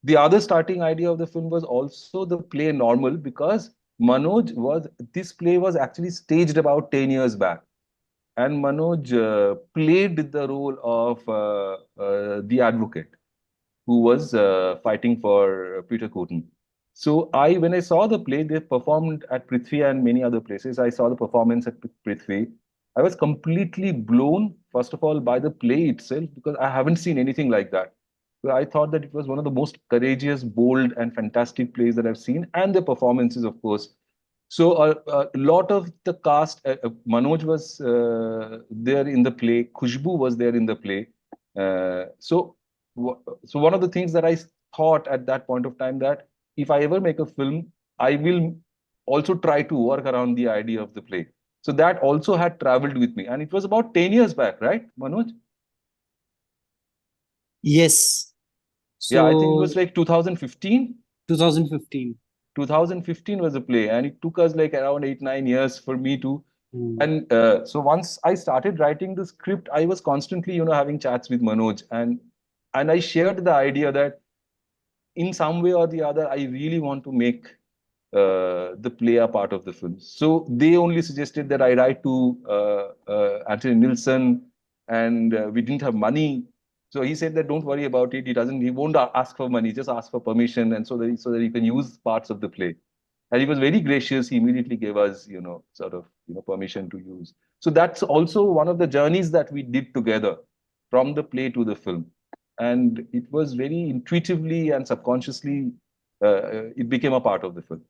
The other starting idea of the film was also the play normal, because this play was actually staged about 10 years back. And Manoj played the role of the advocate who was fighting for Peter Courten. So when I saw the play, they performed at Prithvi and many other places. I saw the performance at Prithvi. I was completely blown, first of all, by the play itself, because I haven't seen anything like that. So I thought that it was one of the most courageous, bold, and fantastic plays that I've seen, and the performances, of course. So a lot of the cast, Manoj was there in the play, Khushbu was there in the play. So one of the things that I thought at that point of time, that if I ever make a film, I will also try to work around the idea of the play. So that also had traveled with me, and it was about 10 years back, right, Manoj? Yes. Yeah, I think it So was like 2015. 2015. 2015 was a play, and it took us like around 8-9 years for me to. And so once I started writing the script, I was constantly, having chats with Manoj, and I shared the idea that in some way or the other, I really want to make the play a part of the film. So they only suggested that I write to Anthony Nilsson, and we didn't have money. So he said that don't worry about it. He won't ask for money, just ask for permission, and so that he can use parts of the play. And he was very gracious. He immediately gave us, permission to use. So that's also one of the journeys that we did together, from the play to the film. And it was very intuitively and subconsciously, it became a part of the film.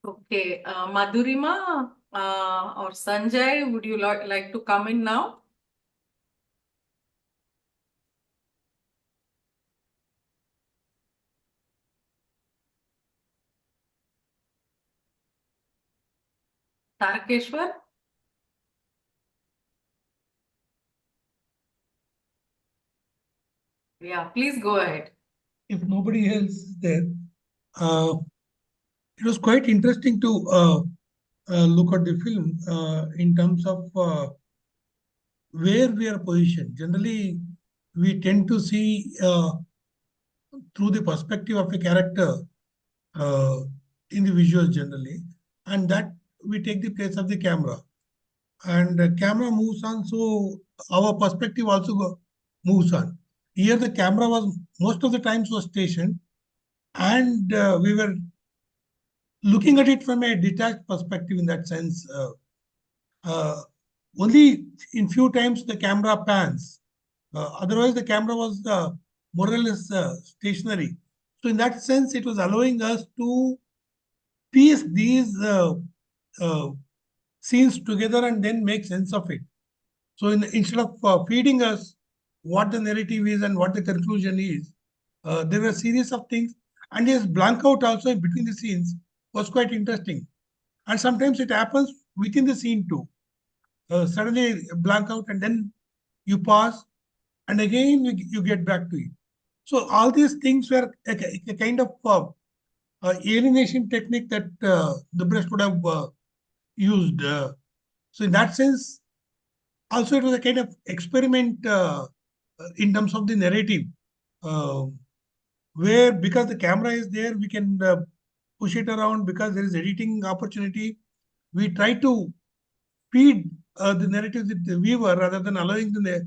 Okay, Madhurima or Sanjay, would you like to come in now? Tarakeshwar? Yeah, please go ahead. If nobody else is there, it was quite interesting to look at the film in terms of where we are positioned. Generally, we tend to see through the perspective of a character uh, in the visuals generally, and that we take the place of the camera. And the camera moves on, so our perspective also moves on. Here, the camera was most of the times was stationed, and we were looking at it from a detached perspective in that sense. Only in few times the camera pans. Otherwise, the camera was more or less stationary. So in that sense, it was allowing us to piece these scenes together and then make sense of it. So instead of feeding us what the narrative is and what the conclusion is, there were a series of things. And this blank out also in between the scenes was quite interesting. And sometimes it happens within the scene too. Suddenly blank out and then you pause and again you get back to it. So all these things were a kind of alienation technique that the Brest would have used. So in that sense, also it was a kind of experiment in terms of the narrative, where because the camera is there, we can push it around because there is editing opportunity. We try to feed the narrative with the viewer rather than allowing the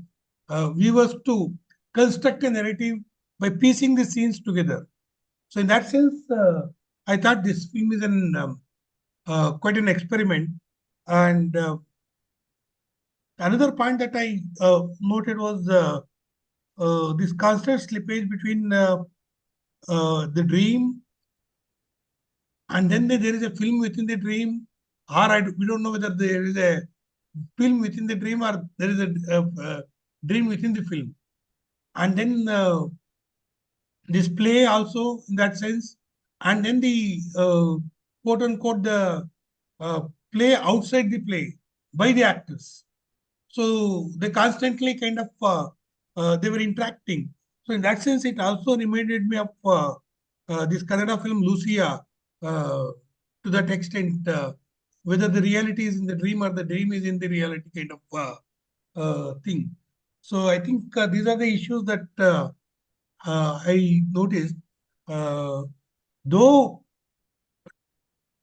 viewers to construct a narrative by piecing the scenes together. So in that sense, I thought this film is quite an experiment. And another point that I noted was this constant slippage between the dream and then there is a film within the dream, or we don't know whether there is a film within the dream or there is a dream within the film. And then this play also in that sense, and then the quote unquote the play outside the play by the actors. So they constantly kind of they were interacting. So in that sense, it also reminded me of this Kannada film Lucia to that extent, whether the reality is in the dream or the dream is in the reality kind of thing. So I think these are the issues that I noticed. Though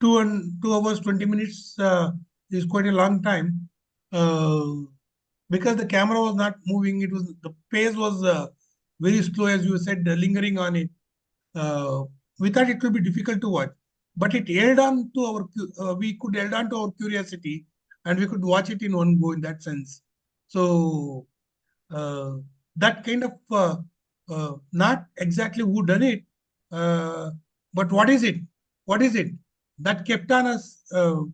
2 hours 20 minutes is quite a long time, because the camera was not moving. The pace was very slow, as you said, lingering on it. We thought it would be difficult to watch, but it held on to we could held on to our curiosity, and we could watch it in one go in that sense. So that kind of not exactly who done it, but what is it? What is it that kept on us to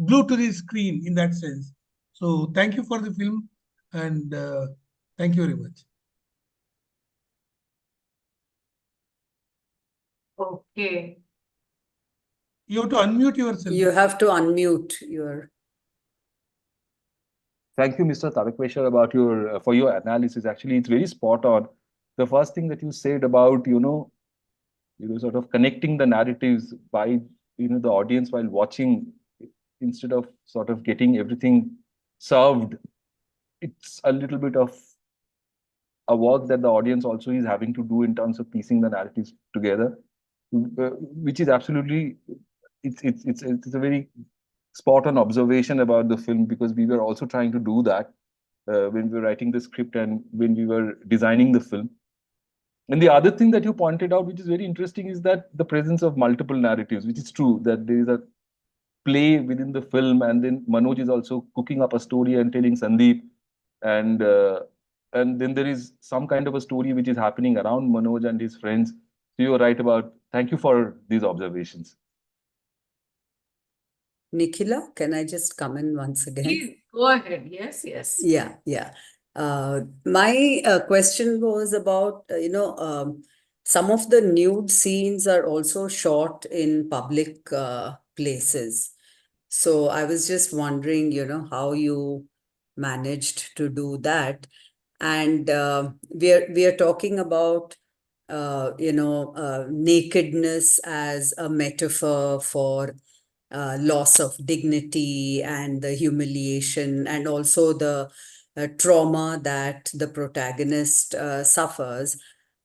glue to the screen in that sense? So thank you for the film, and thank you very much. Okay. You have to unmute yourself. You have to unmute your. Thank you, Mr. Tarakweshwar, about your for your analysis. Actually, it's very spot on. The first thing that you said about, sort of connecting the narratives by, the audience while watching, instead of sort of getting everything served. It's a little bit of a work that the audience also is having to do in terms of piecing the narratives together, which is absolutely, it's a very spot on observation about the film, because we were also trying to do that when we were writing the script and when we were designing the film. And the other thing that you pointed out, which is very interesting, is that the presence of multiple narratives, which is true, that there is a play within the film, and then Manoj is also cooking up a story and telling Sandeep, and then there is some kind of a story which is happening around Manoj and his friends. So you're right about. Thank you for these observations. Nikhila, can I just come in once again? Please go ahead. Yes, yes. Yeah, yeah. My question was about, some of the nude scenes are also shot in public places. So I was just wondering, how you managed to do that. And we are talking about, nakedness as a metaphor for loss of dignity and the humiliation, and also the trauma that the protagonist suffers.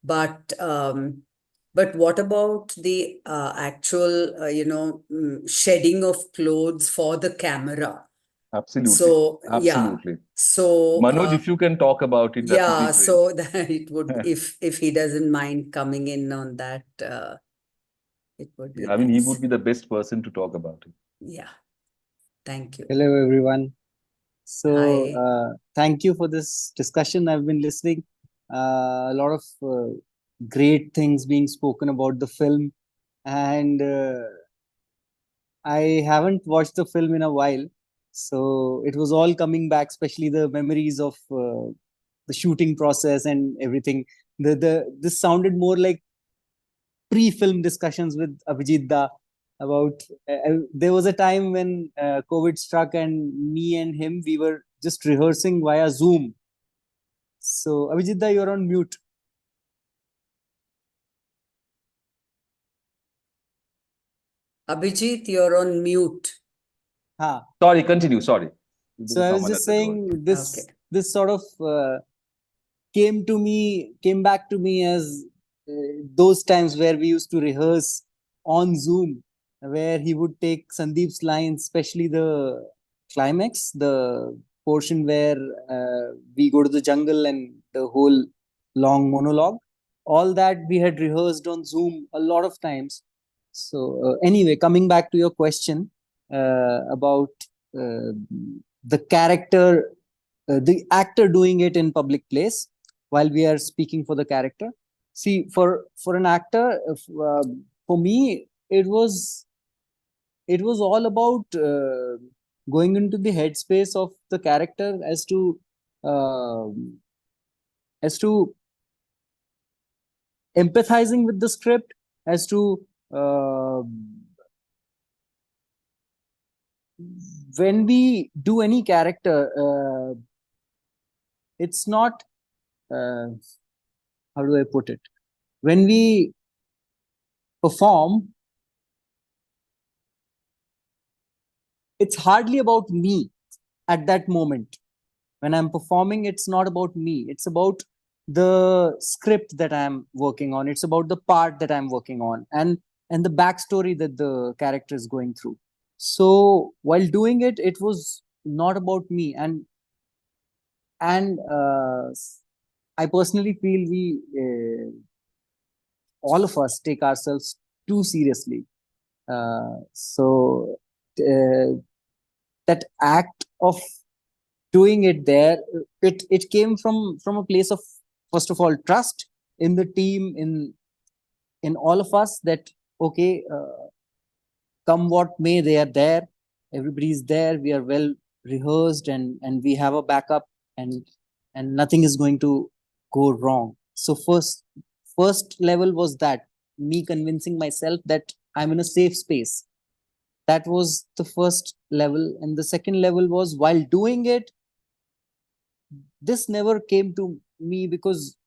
But what about the actual, shedding of clothes for the camera? Absolutely. So Absolutely. yeah. So Manoj, if you can talk about it, that would yeah, be great. so that it would, if he doesn't mind coming in on that, it would be I mean, he nice. would be the best person to talk about it. Yeah. Thank you. Hello, everyone. So, Hi. thank you for this discussion. I've been listening. A lot of great things being spoken about the film, and I haven't watched the film in a while, so it was all coming back, especially the memories of the shooting process and everything. This sounded more like pre-film discussions with Abhijit Da about. There was a time when COVID struck, and me and him, we were just rehearsing via Zoom. So Abhijit Da, you're on mute. Abhijit, you're on mute. Sorry, continue. Sorry. So I was just saying this sort of came back to me as those times where we used to rehearse on Zoom, where he would take Sandeep's lines, especially the climax, the portion where we go to the jungle and the whole long monologue. All that we had rehearsed on Zoom a lot of times. So anyway, coming back to your question about the character, the actor doing it in public place while we are speaking for the character. See, for an actor, for me, it was all about going into the headspace of the character as to empathizing with the script, as to when we do any character, it's not, how do I put it? When we perform, it's hardly about me at that moment. When I'm performing, it's not about me. It's about the script that I'm working on. It's about the part that I'm working on, and the backstory that the character is going through. So while doing it, it was not about me, and I personally feel we all of us take ourselves too seriously. So that act of doing it there, it came from a place of, first of all, trust in the team, in all of us, that okay, come what may, they are there, everybody's there, we are well rehearsed, and we have a backup, and nothing is going to go wrong. So first level was that, me convincing myself that I'm in a safe space. That was the first level. And the second level was, while doing it, this never came to me because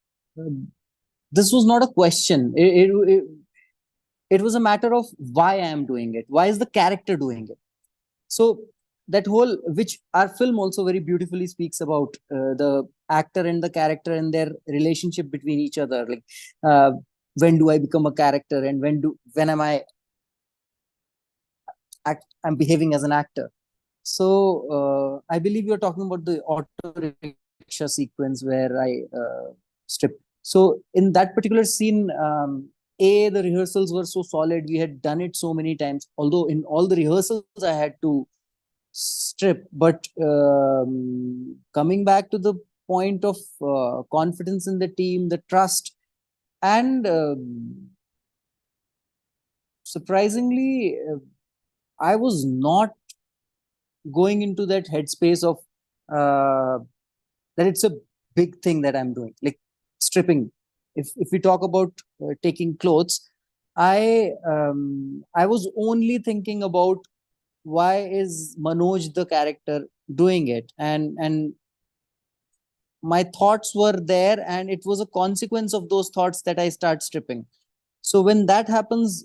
this was not a question. It was a matter of why I am doing it. Why is the character doing it? So that whole, which our film also very beautifully speaks about, the actor and the character and their relationship between each other. Like, when do I become a character, and when am I'm behaving as an actor? So I believe you're talking about the auto rickshaw sequence where I strip. So in that particular scene, the rehearsals were so solid. We had done it so many times. Although in all the rehearsals I had to strip, but coming back to the point of confidence in the team, the trust, and surprisingly, I was not going into that headspace of that it's a big thing that I'm doing, like stripping. If we talk about taking clothes, I was only thinking about why is Manoj, the character, doing it, and my thoughts were there, and it was a consequence of those thoughts that I start stripping. So when that happens,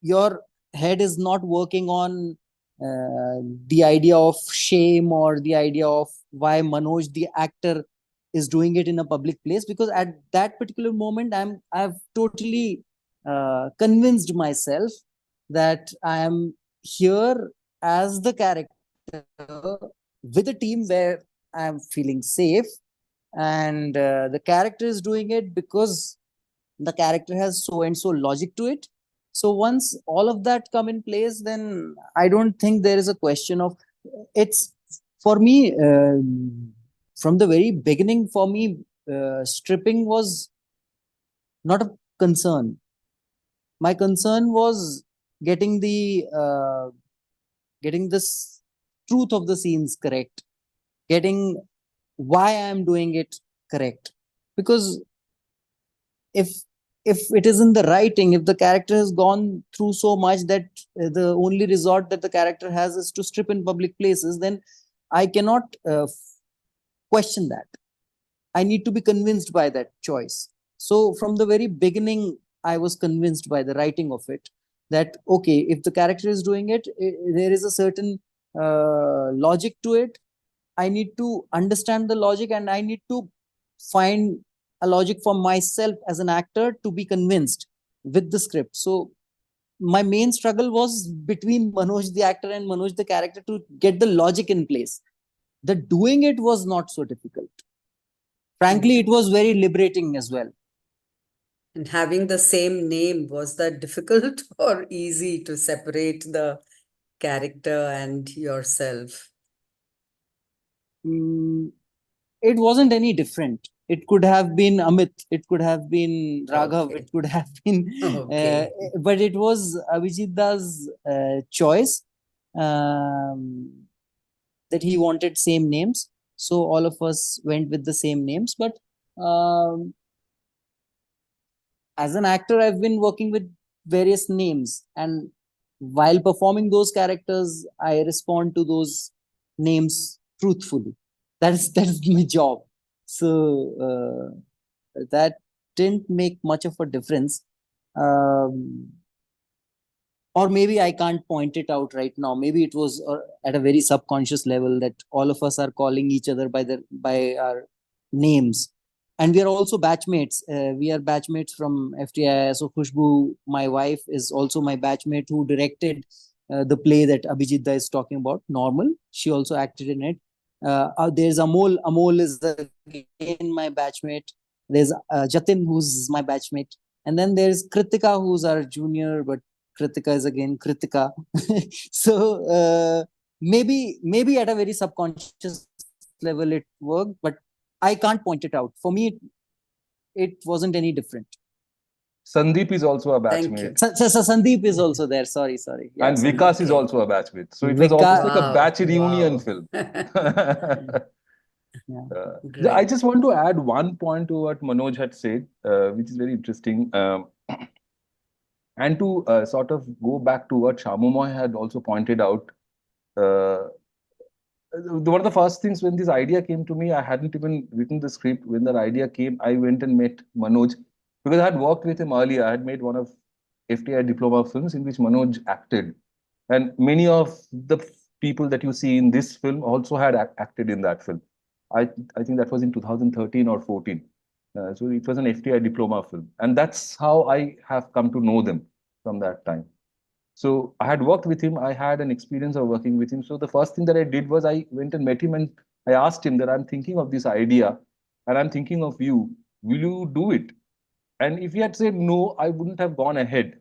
your head is not working on the idea of shame or the idea of why Manoj, the actor, is doing it in a public place, because at that particular moment I've totally convinced myself that I am here as the character with a team where I'm feeling safe, and the character is doing it because the character has so and so logic to it. So once all of that come in place, then I don't think there is a question of, it's for me, from the very beginning, for me, stripping was not a concern. My concern was getting this truth of the scenes correct, getting why I'm doing it correct. Because if it is in the writing, if the character has gone through so much that the only resort that the character has is to strip in public places, then I cannot question that. I need to be convinced by that choice. So from the very beginning, I was convinced by the writing of it that, okay, if the character is doing it, there is a certain logic to it. I need to understand the logic, and I need to find a logic for myself as an actor to be convinced with the script. So my main struggle was between Manoj the actor and Manoj the character to get the logic in place. The doing it was not so difficult. Frankly, it was very liberating as well. And having the same name, was that difficult or easy to separate the character and yourself? It wasn't any different. It could have been Amit, it could have been Raghav, it could have been, but it was Abhijit Das choice, that he wanted same names. So all of us went with the same names. But as an actor, I've been working with various names, and while performing those characters, I respond to those names truthfully. That is my job. So that didn't make much of a difference. Or maybe I can't point it out right now. Maybe it was at a very subconscious level that all of us are calling each other by our names. and we are also batchmates. We are batchmates from FTI. So Khushbu, my wife, is also my batchmate who directed the play that Abhijit Da is talking about, Normal. She also acted in it. There's Amol. Amol is again my batchmate. There's Jatin, who's my batchmate. And then there's Kritika, who's our junior, but Kritika is again Kritika. So maybe at a very subconscious level it worked, but I can't point it out. For me, it wasn't any different. Sandeep is also a Thank you. batchmate. So Sandeep is also there. Sorry. Yeah, And Sandeep. Vikas is Okay. also a batchmate. So it was almost like a batch reunion Wow. film. Yeah. I just want to add one point to what Manoj had said, which is very interesting. And to sort of go back to what Samyamoy had also pointed out, one of the first things when this idea came to me, I hadn't even written the script. When that idea came, I went and met Manoj because I had worked with him earlier. I had made one of FTI diploma films in which Manoj acted. And many of the people that you see in this film also had acted in that film. I think that was in 2013 or 14. So it was an FTI diploma film. And that's how I have come to know them from that time. So I had worked with him. I had an experience of working with him. So the first thing that I did was I went and met him and I asked him that I'm thinking of this idea and I'm thinking of you. Will you do it? And if he had said no, I wouldn't have gone ahead.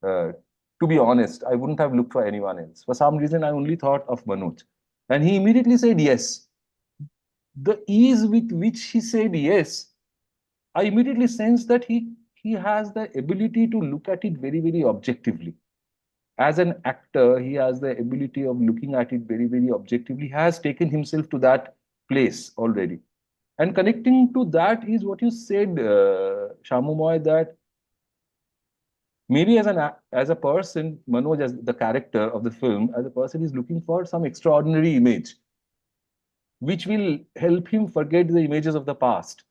To be honest, I wouldn't have looked for anyone else. For some reason, I only thought of Manoj. And he immediately said yes. The ease with which he said yes, I immediately sensed that he has the ability to look at it very, very objectively. As an actor, he has the ability of looking at it very, very objectively. He has taken himself to that place already. And connecting to that is what you said, Samyamoy, that maybe as a person, Manoj, as the character of the film, as a person, is looking for some extraordinary image, which will help him forget the images of the past.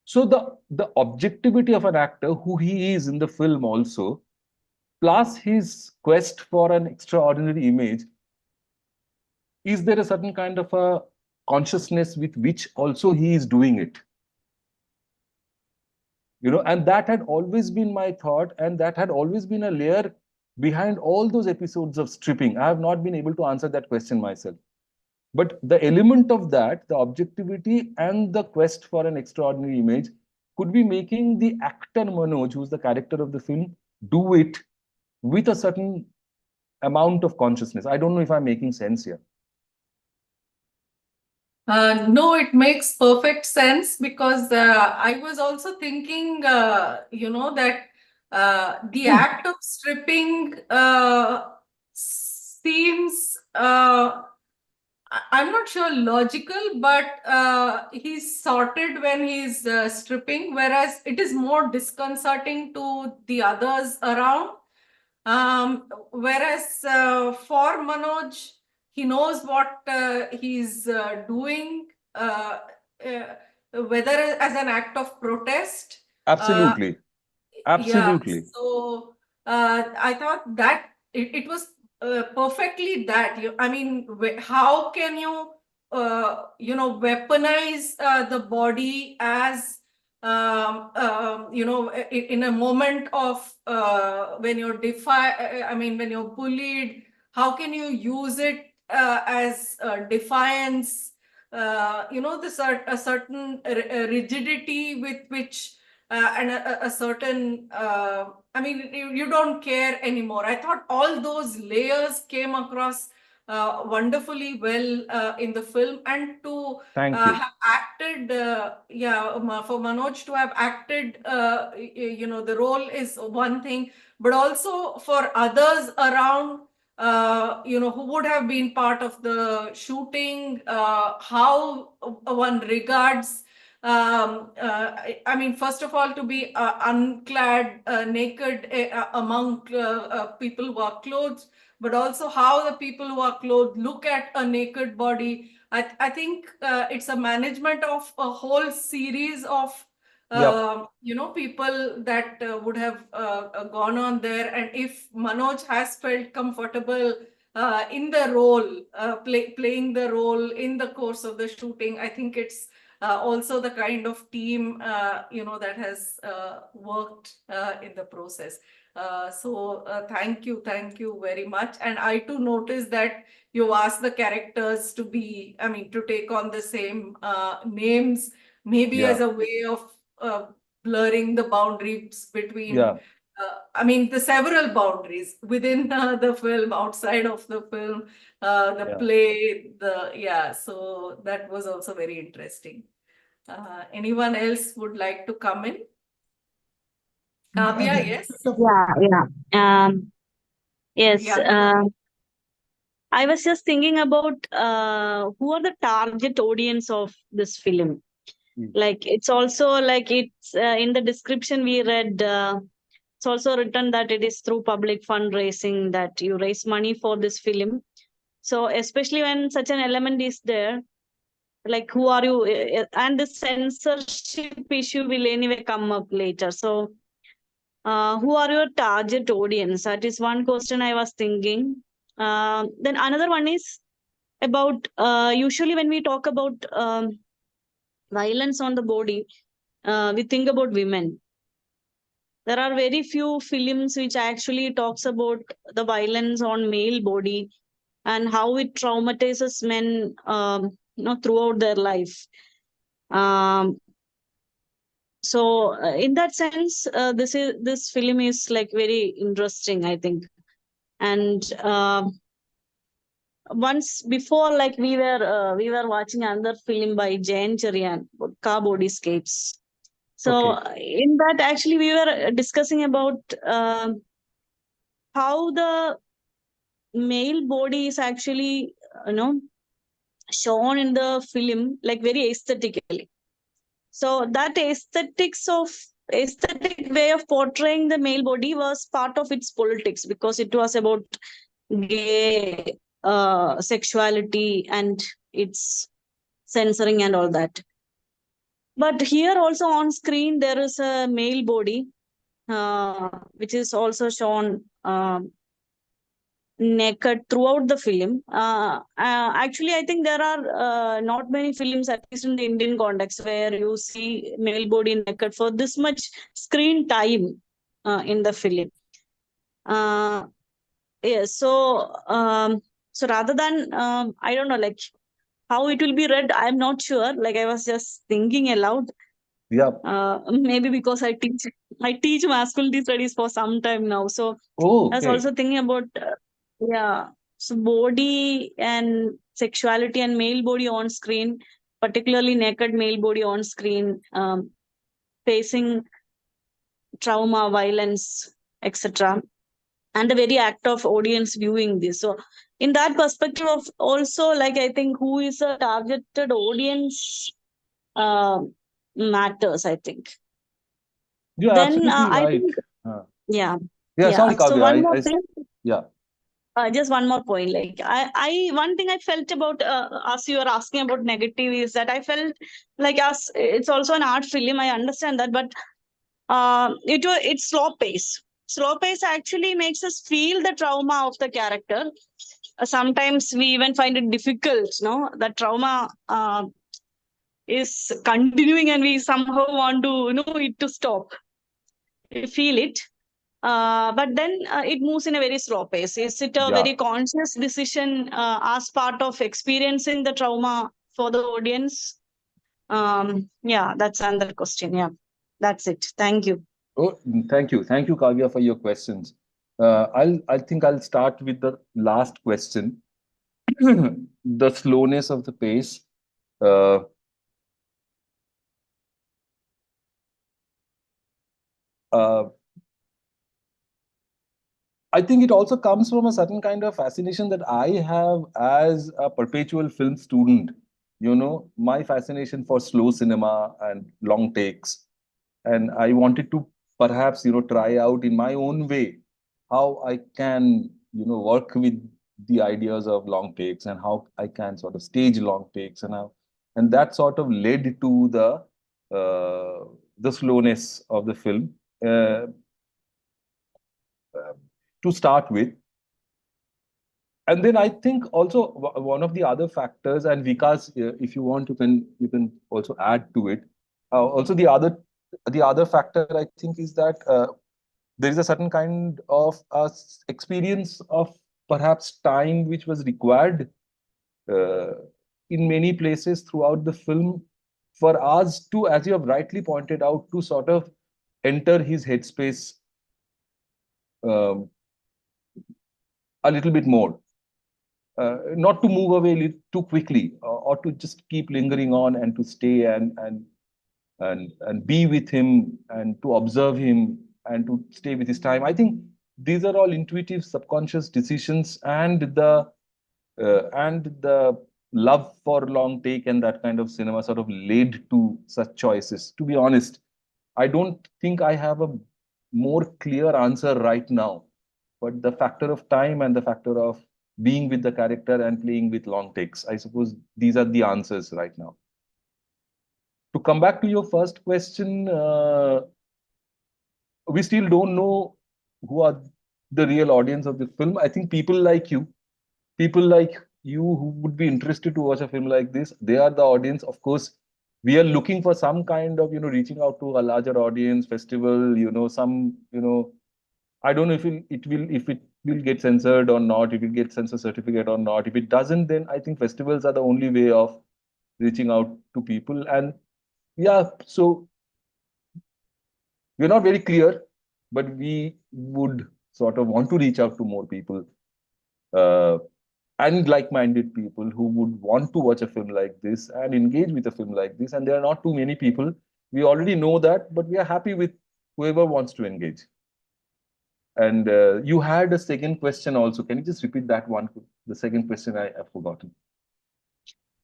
So the objectivity of an actor, who he is in the film also, plus his quest for an extraordinary image, is there a certain kind of a consciousness with which also he is doing it? And that had always been my thought, and that had always been a layer behind all those episodes of stripping. I have not been able to answer that question myself. But the element of that, the objectivity and the quest for an extraordinary image, could be making the actor Manoj, who's the character of the film, do it with a certain amount of consciousness. I don't know if I'm making sense here. No, it makes perfect sense because I was also thinking, that the act of stripping seems, I'm not sure logical, but he's sorted when he's stripping, whereas it is more disconcerting to the others around. Whereas for Manoj, he knows what he's doing, whether as an act of protest. Absolutely. Absolutely. Yeah. So I thought that it was perfectly that. I mean, how can you, weaponize the body as in a moment of when you're when you're bullied, how can you use it as defiance? A certain rigidity with which and a certain you don't care anymore. I thought all those layers came across wonderfully well in the film, and to have acted for Manoj to have acted the role is one thing, but also for others around who would have been part of the shooting, how one regards first of all, to be unclad, naked among people who are clothed, but also how the people who are clothed look at a naked body. I think it's a management of a whole series of people that would have gone on there. And if Manoj has felt comfortable in the role, playing the role in the course of the shooting, I think it's also the kind of team, that has worked in the process. So thank you very much. And I too noticed that you asked the characters to take on the same names, maybe as a way of blurring the boundaries between, the several boundaries within the film, outside of the film, the play, so that was also very interesting. Anyone else would like to come in? Kavya, yes? Yes. Yeah. I was just thinking about who are the target audience of this film. Like it's also like it's in the description we read. It's also written that it is through public fundraising that you raise money for this film. So especially when such an element is there, like who are you? And the censorship issue will anyway come up later. So who are your target audience? That is one question I was thinking. Then another one is about usually when we talk about violence on the body, we think about women. There are very few films which actually talks about the violence on male body and how it traumatizes men, throughout their life. So in that sense, this film is like very interesting, I think. And once before, like we were watching another film by Jain Cherian, Car Bodyscapes. So in that, actually, we were discussing about how the male body is actually, shown in the film, like very aesthetically. So that aesthetic way of portraying the male body was part of its politics, because it was about gay sexuality and its censoring and all that. But here also on screen there is a male body which is also shown naked throughout the film. Actually, I think there are not many films, at least in the Indian context, where you see male body naked for this much screen time in the film. So rather than I don't know, like how it will be read, I'm not sure. Like I was just thinking aloud. Maybe because I teach masculinity studies for some time now, so I was also thinking about so body and sexuality and male body on screen, particularly naked male body on screen, facing trauma, violence, etc., and the very act of audience viewing this. So in that perspective of also, like I think who is a targeted audience matters, I think. You're Then absolutely I right. think Sorry, Kavya. So one more thing. Just one more point. Like one thing I felt about as you were asking about negative is that I felt like as it's also an art film. I understand that, but it's slow pace. Slow pace actually makes us feel the trauma of the character. Sometimes we even find it difficult. No, the trauma is continuing, and we somehow want to it to stop. We feel it. But then it moves in a very slow pace. Is it a very conscious decision as part of experiencing the trauma for the audience? That's another question. Yeah, that's it. Thank you. Oh, thank you, Kavya, for your questions. I think I'll start with the last question. The slowness of the pace. I think it also comes from a certain kind of fascination that I have as a perpetual film student. My fascination for slow cinema and long takes. And I wanted to perhaps, try out in my own way how I can, work with the ideas of long takes and how I can sort of stage long takes. And that sort of led to the slowness of the film. To start with. And then I think also one of the other factors, and Vikas, if you want, you can also add to it. Also, the other factor I think is that there is a certain kind of experience of perhaps time which was required uh, in many places throughout the film for us to, as you have rightly pointed out, to sort of enter his headspace um, a little bit more. Not to move away too quickly, or to just keep lingering on and to stay and be with him and to observe him and to stay with his time. I think these are all intuitive, subconscious decisions, and the love for long take and that kind of cinema sort of led to such choices. To be honest, I don't think I have a more clear answer right now, but the factor of time and the factor of being with the character and playing with long takes, I suppose these are the answers right now. To come back to your first question, we still don't know who are the real audience of the film. I think people like you who would be interested to watch a film like this, they are the audience. Of course, we are looking for some kind of, reaching out to a larger audience, festival, I don't know if it will get censored or not, if it gets censor certificate or not. If it doesn't, then I think festivals are the only way of reaching out to people. And yeah, so we're not very clear, but we would sort of want to reach out to more people. And like-minded people who would want to watch a film like this and engage with a film like this. And there are not too many people. We already know that, but we are happy with whoever wants to engage. And you had a second question also. Can you just repeat that one? The second question I've forgotten.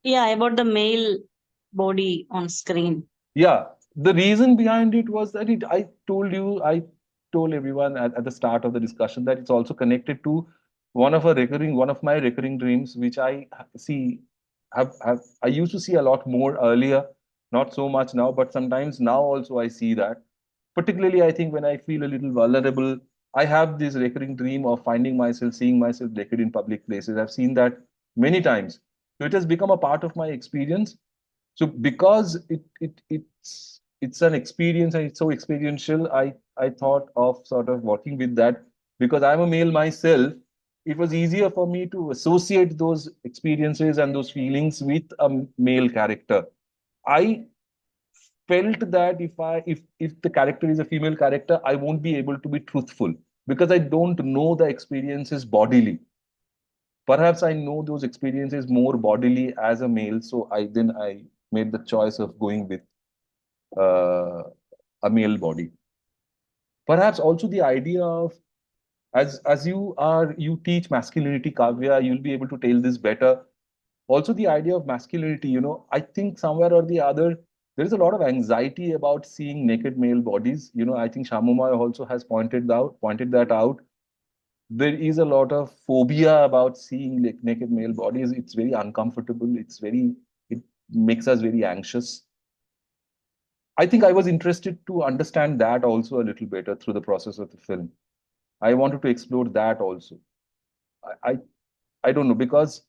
Yeah, about the male body on screen. Yeah, the reason behind it was that I told everyone at the start of the discussion that it's also connected to one of my recurring dreams, which I used to see a lot more earlier, not so much now, but sometimes now also I see that. Particularly, I think when I feel a little vulnerable, I have this recurring dream of seeing myself naked in public places. I've seen that many times. So it has become a part of my experience. So because it's an experience and it's so experiential, I thought of sort of working with that. Because I'm a male myself, it was easier for me to associate those experiences and those feelings with a male character. I felt that if the character is a female character, I won't be able to be truthful because I don't know the experiences bodily. Perhaps I know those experiences more bodily as a male, so I made the choice of going with a male body. Perhaps also the idea of as you teach masculinity, Kavya, you'll be able to tell this better. Also the idea of masculinity, I think somewhere or the other, there is a lot of anxiety about seeing naked male bodies. I think Samyamoy also has pointed that out. There is a lot of phobia about seeing naked male bodies. It's very uncomfortable. It makes us very anxious. I think I was interested to understand that also a little better through the process of the film. I wanted to explore that also. I don't know, because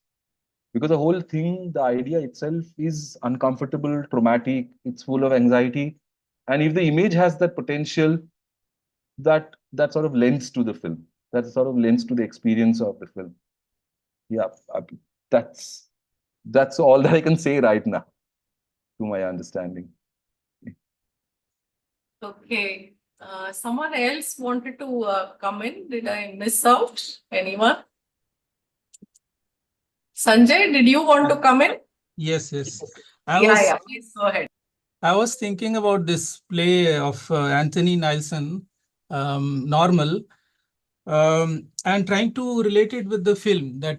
the whole thing, the idea itself is uncomfortable, traumatic, it's full of anxiety. And if the image has that potential, that sort of lends to the film, that sort of lends to the experience of the film. Yeah, that's all that I can say right now, to my understanding. Okay. Someone else wanted to come in. Did I miss out anyone? Sanjay, did you want to come in? Yes. Please go ahead. I was thinking about this play of Anthony Nilsson, Normal, and trying to relate it with the film, that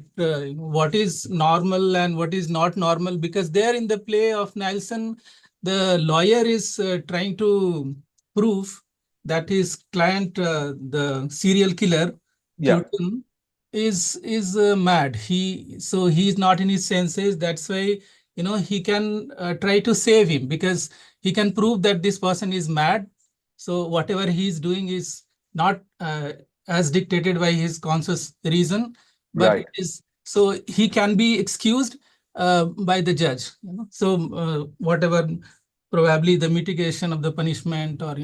what is normal and what is not normal, because there in the play of Nilsson, the lawyer is trying to prove that his client, the serial killer, Putin, is mad. He's not in his senses. That's why he can try to save him, because he can prove that this person is mad. So whatever he's doing is not as dictated by his conscious reason, but it is so he can be excused by the judge. So whatever probably the mitigation of the punishment, or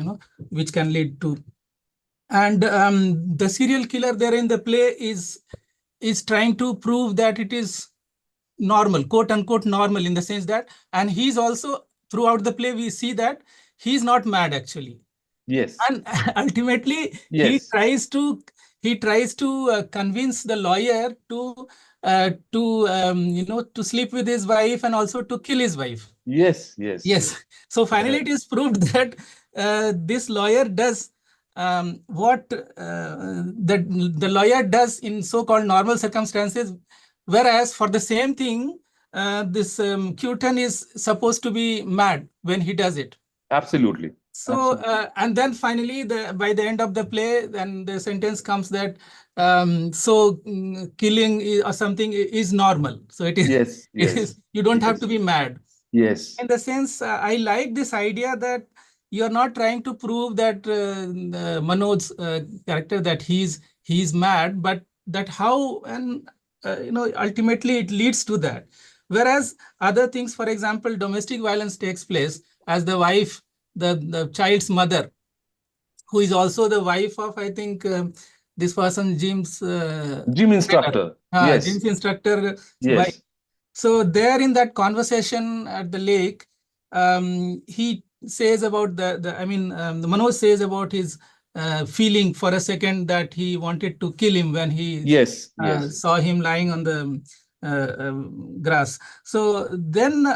which can lead to. And the serial killer there in the play is trying to prove that it is normal, quote unquote normal, in the sense that, and he's also, throughout the play we see that he's not mad actually. Yes. And ultimately Yes. he tries to convince the lawyer to to sleep with his wife and also to kill his wife. Yes. Yes. So finally it is proved that this lawyer does what the lawyer does in so-called normal circumstances, whereas for the same thing, this Khutia is supposed to be mad when he does it. Absolutely. So and then finally, by the end of the play, then the sentence comes that killing or something is normal. So it is. Yes. It is. You don't have to be mad. Yes. In the sense, I like this idea that you are not trying to prove that Manoj's character, that he's mad, but that how, and ultimately it leads to that. Whereas other things, for example, domestic violence takes place as the wife, the child's mother, who is also the wife of, I think, this person, Jim's gym instructor. Yes. Jim's instructor. Yes. Wife. So there in that conversation at the lake, he says about the Manoj says about his feeling for a second that he wanted to kill him when he saw him lying on the grass. So then,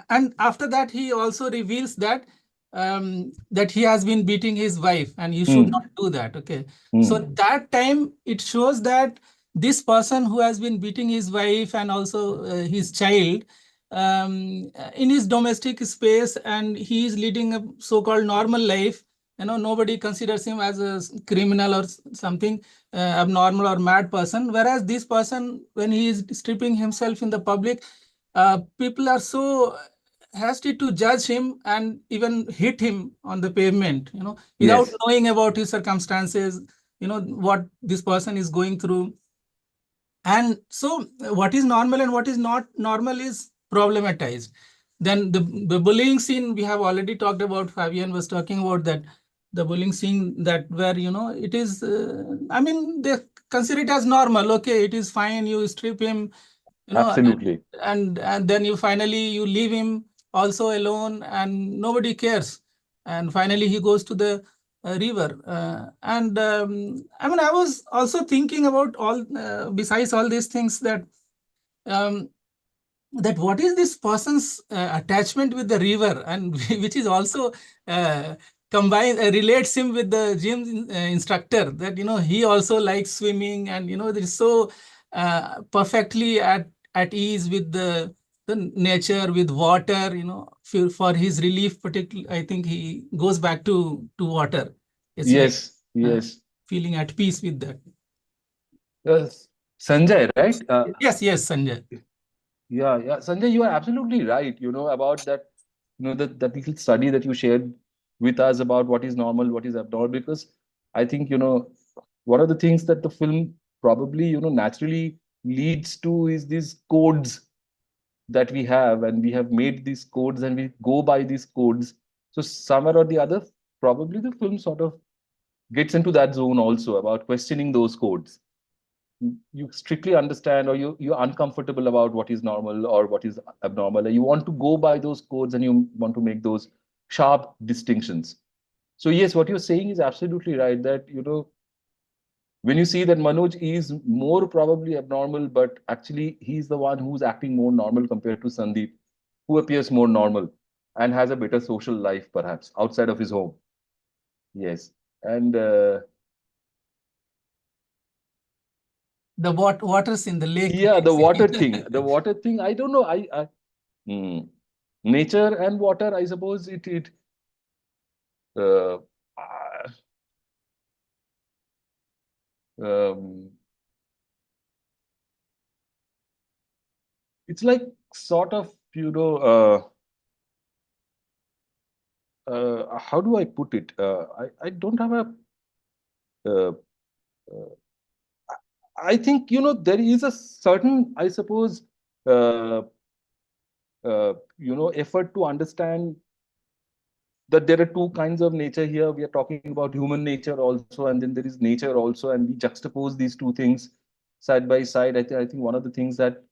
and after that, he also reveals that that he has been beating his wife, and you should not do that. Okay. So that time it shows that this person who has been beating his wife and also his child in his domestic space, and he is leading a so-called normal life. Nobody considers him as a criminal or something abnormal or mad person. Whereas this person, when he is stripping himself in the public, people are so hasty to judge him and even hit him on the pavement, without knowing about his circumstances, what this person is going through. And so what is normal and what is not normal is problematized. Then the bullying scene, we have already talked about. Fabian was talking about that, the bullying scene, that where, it is, they consider it as normal. Okay, it is fine. You strip him, absolutely. And then you finally, you leave him also alone and nobody cares. And finally he goes to the river. I was also thinking about all, besides all these things, that that what is this person's attachment with the river, and which is also relates him with the gym instructor, that he also likes swimming, and there is so perfectly at ease with the nature, with water, for his relief. Particularly, I think he goes back to water. It's feeling at peace with that. Sanjay, right? Yes, Sanjay. Yeah, Sanjay, you are absolutely right. About that, that little study that you shared with us about what is normal, what is abnormal. Because I think, one of the things that the film probably, naturally leads to is these codes that we have, and we have made these codes and we go by these codes. So somewhere or the other, probably the film sort of gets into that zone also, about questioning those codes. You strictly understand, or you're uncomfortable about what is normal or what is abnormal, and you want to go by those codes, and you want to make those sharp distinctions. So yes, what you're saying is absolutely right, that when you see that Manoj is more probably abnormal, but actually he's the one who's acting more normal compared to Sandeep, who appears more normal and has a better social life perhaps outside of his home. Yes. And the waters in the lake. Yeah, the water thing. The water thing. I don't know. Nature and water. I suppose it. Uh, um, it's like sort of how do I put it? I don't have a. I think, there is a certain, I suppose, effort to understand that there are two kinds of nature here. We are talking about human nature also, and then there is nature also, and we juxtapose these two things side by side. I think one of the things that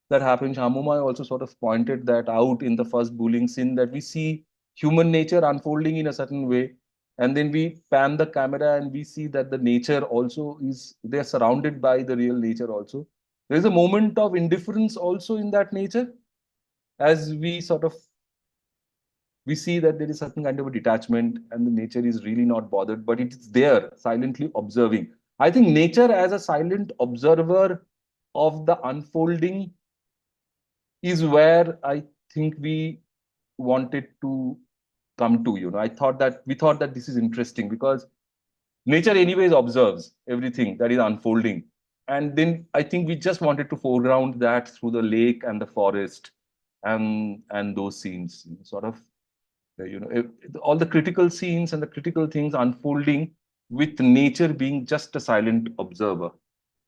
happened, Shamumai also sort of pointed that out in the first bullying scene, that we see human nature unfolding in a certain way, and then we pan the camera and we see that the nature also is, they're surrounded by the real nature also. There's a moment of indifference also in that nature, as we see that there is certain kind of a detachment and the nature is really not bothered, but it's there silently observing. I think nature as a silent observer of the unfolding is where I think we wanted to come to. We thought that this is interesting because nature anyways observes everything that is unfolding. And then I think we just wanted to foreground that through the lake and the forest and those scenes, all the critical scenes and the critical things unfolding with nature being just a silent observer,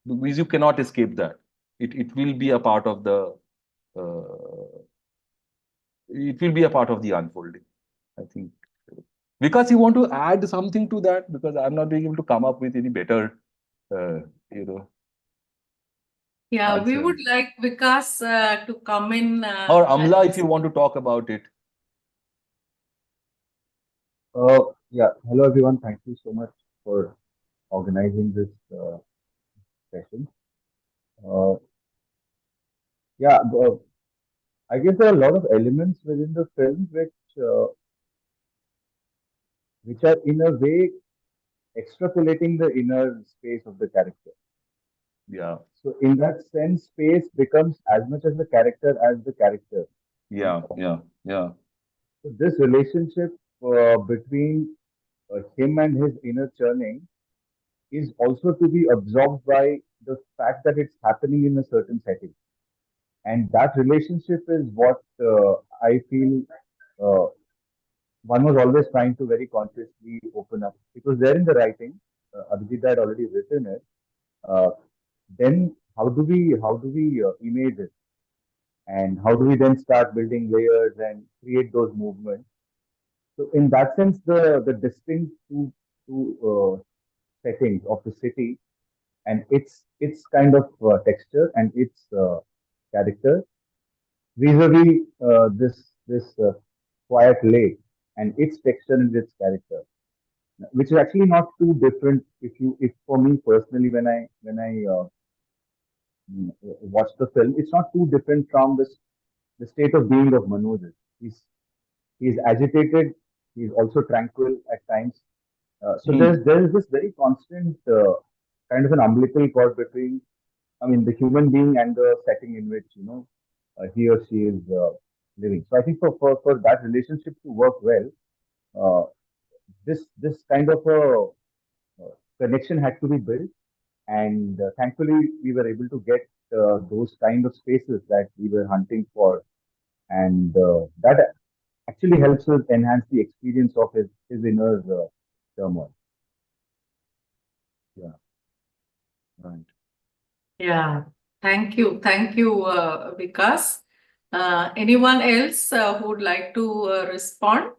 because you cannot escape that. It will be a part of the unfolding, I think. Vikas, you want to add something to that? Because I'm not being able to come up with any better, Yeah, we answer. would like Vikas to come in. Or Amala, if you want to talk about it. Yeah, hello everyone. Thank you so much for organizing this session. Yeah, I guess there are a lot of elements within the film which are in a way extrapolating the inner space of the character. Yeah. So in that sense, space becomes as much as the character as the character. Yeah. So this relationship between him and his inner churning is also to be absorbed by the fact that it's happening in a certain setting. And that relationship is what I feel one was always trying to very consciously open up. It was there in the writing. Abhijit had already written it. Then how do we image it, and how do we then start building layers and create those movements? So in that sense, the distinct two settings of the city and its kind of texture and its character vis-a-vis this quiet lake and its texture and its character, which is actually not too different. If for me personally, when I watch the film, it's not too different from the state of being of Manoj. He's agitated. He's also tranquil at times. So there's this very constant kind of an umbilical cord between, I mean, the human being and the setting in which he or she is living. So I think for that relationship to work well, this kind of a connection had to be built, and thankfully we were able to get those kind of spaces that we were hunting for, and that actually helps us enhance the experience of his inner turmoil. Yeah. Right. Yeah, thank you, Vikas. Anyone else who would like to respond?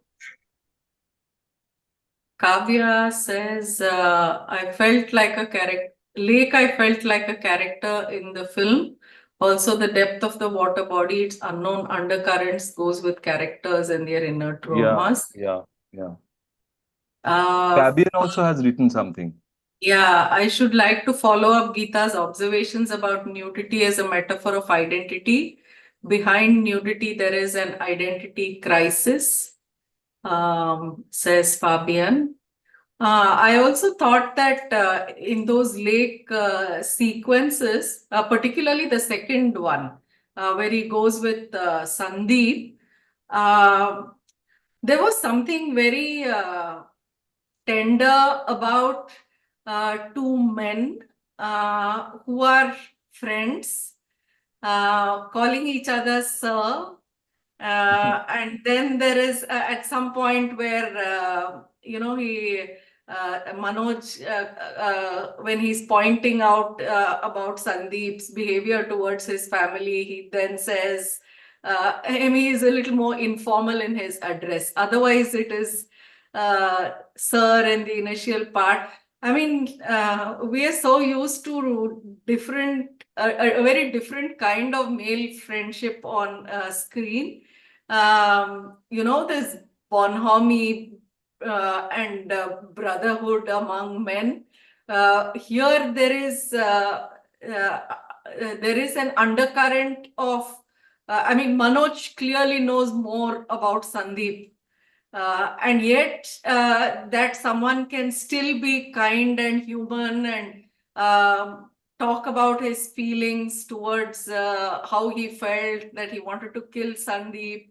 Kavya says, I felt like a character. Lake, I felt like a character in the film. Also, the depth of the water body, its unknown undercurrents goes with characters and their inner traumas. Yeah. Uh, Fabian also has written something. Yeah, I should like to follow up Geeta's observations about nudity as a metaphor of identity. Behind nudity, there is an identity crisis, says Fabian. I also thought that in those lake sequences, particularly the second one, where he goes with Sandeep, there was something very tender about two men who are friends, calling each other sir. And then there is at some point where, he Manoj, when he's pointing out about Sandeep's behavior towards his family, he then says, he is a little more informal in his address. Otherwise, it is sir in the initial part. I mean, we are so used to a very different kind of male friendship on screen. This bonhomie and brotherhood among men. Here there is an undercurrent of. Manoj clearly knows more about Sandeep, and yet that someone can still be kind and human and talk about his feelings towards how he felt that he wanted to kill Sandeep.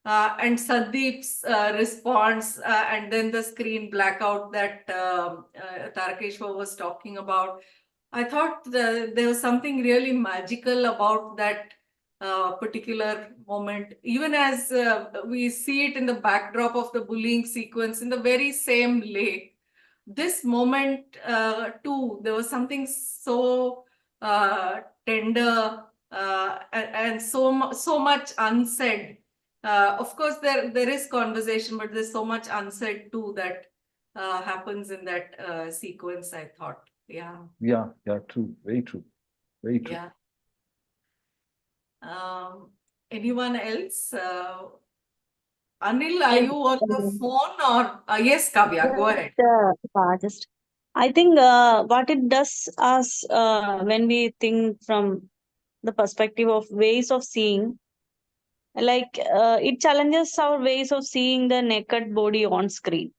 And Sandeep's response, and then the screen blackout that Tarakeshwar was talking about. I thought there was something really magical about that particular moment, even as we see it in the backdrop of the bullying sequence in the very same lake. This moment too, there was something so tender and so much unsaid. Of course, there is conversation, but there's so much unsaid too that happens in that sequence, I thought. Yeah. Yeah, true. Very true. Very true. Yeah. Anyone else? Anil, are you on the phone or yes, Kavya, go ahead. I think what it does us when we think from the perspective of ways of seeing, like it challenges our ways of seeing the naked body on screen.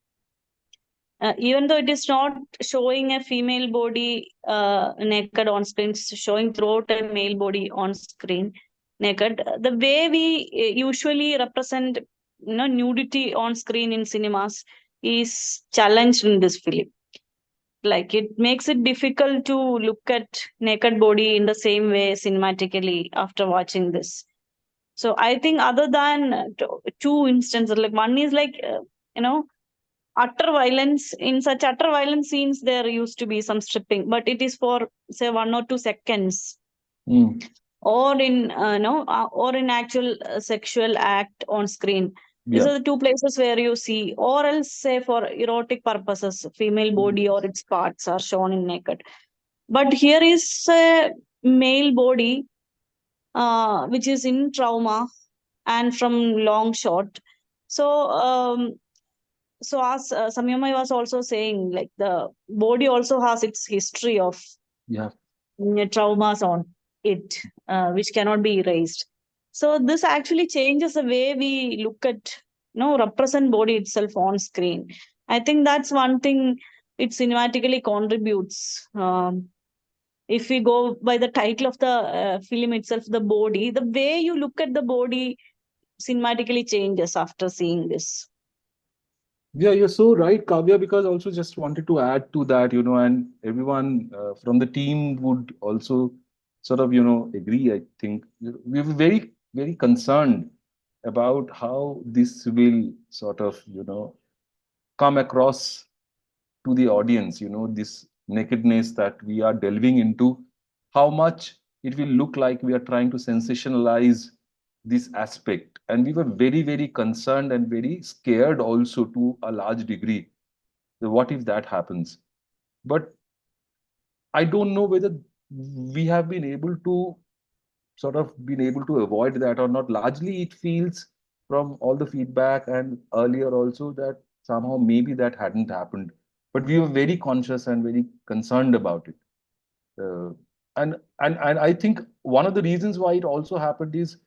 Even though it is not showing a female body naked on screen, it's showing throughout a male body on screen naked. The way we usually represent nudity on screen in cinemas is challenged in this film. Like it makes it difficult to look at naked body in the same way cinematically after watching this. So I think other than two instances, like one is like utter violence. In such utter violence scenes there used to be some stripping, but it is for say 1 or 2 seconds. Or in or in actual sexual act on screen. These are the two places where you see, or else say for erotic purposes, female body or its parts are shown in naked. But here is a male body which is in trauma and from long shot. So so as Samyamoy was also saying, like the body also has its history of traumas on it, which cannot be erased. So this actually changes the way we look at, represent body itself on screen. I think that's one thing it cinematically contributes. If we go by the title of the film itself, the body, the way you look at the body cinematically changes after seeing this. Yeah, you're so right, Kavya, because I also just wanted to add to that, and everyone from the team would also sort of, agree. I think we were very, very concerned about how this will sort of, come across to the audience, this nakedness that we are delving into, how much it will look like we are trying to sensationalize this aspect. And we were very, very concerned and very scared also to a large degree. What if that happens? But I don't know whether we have been able to avoid that or not. Largely, it feels from all the feedback and earlier also that somehow maybe that hadn't happened. But we were very conscious and very concerned about it. And I think one of the reasons why it also happened is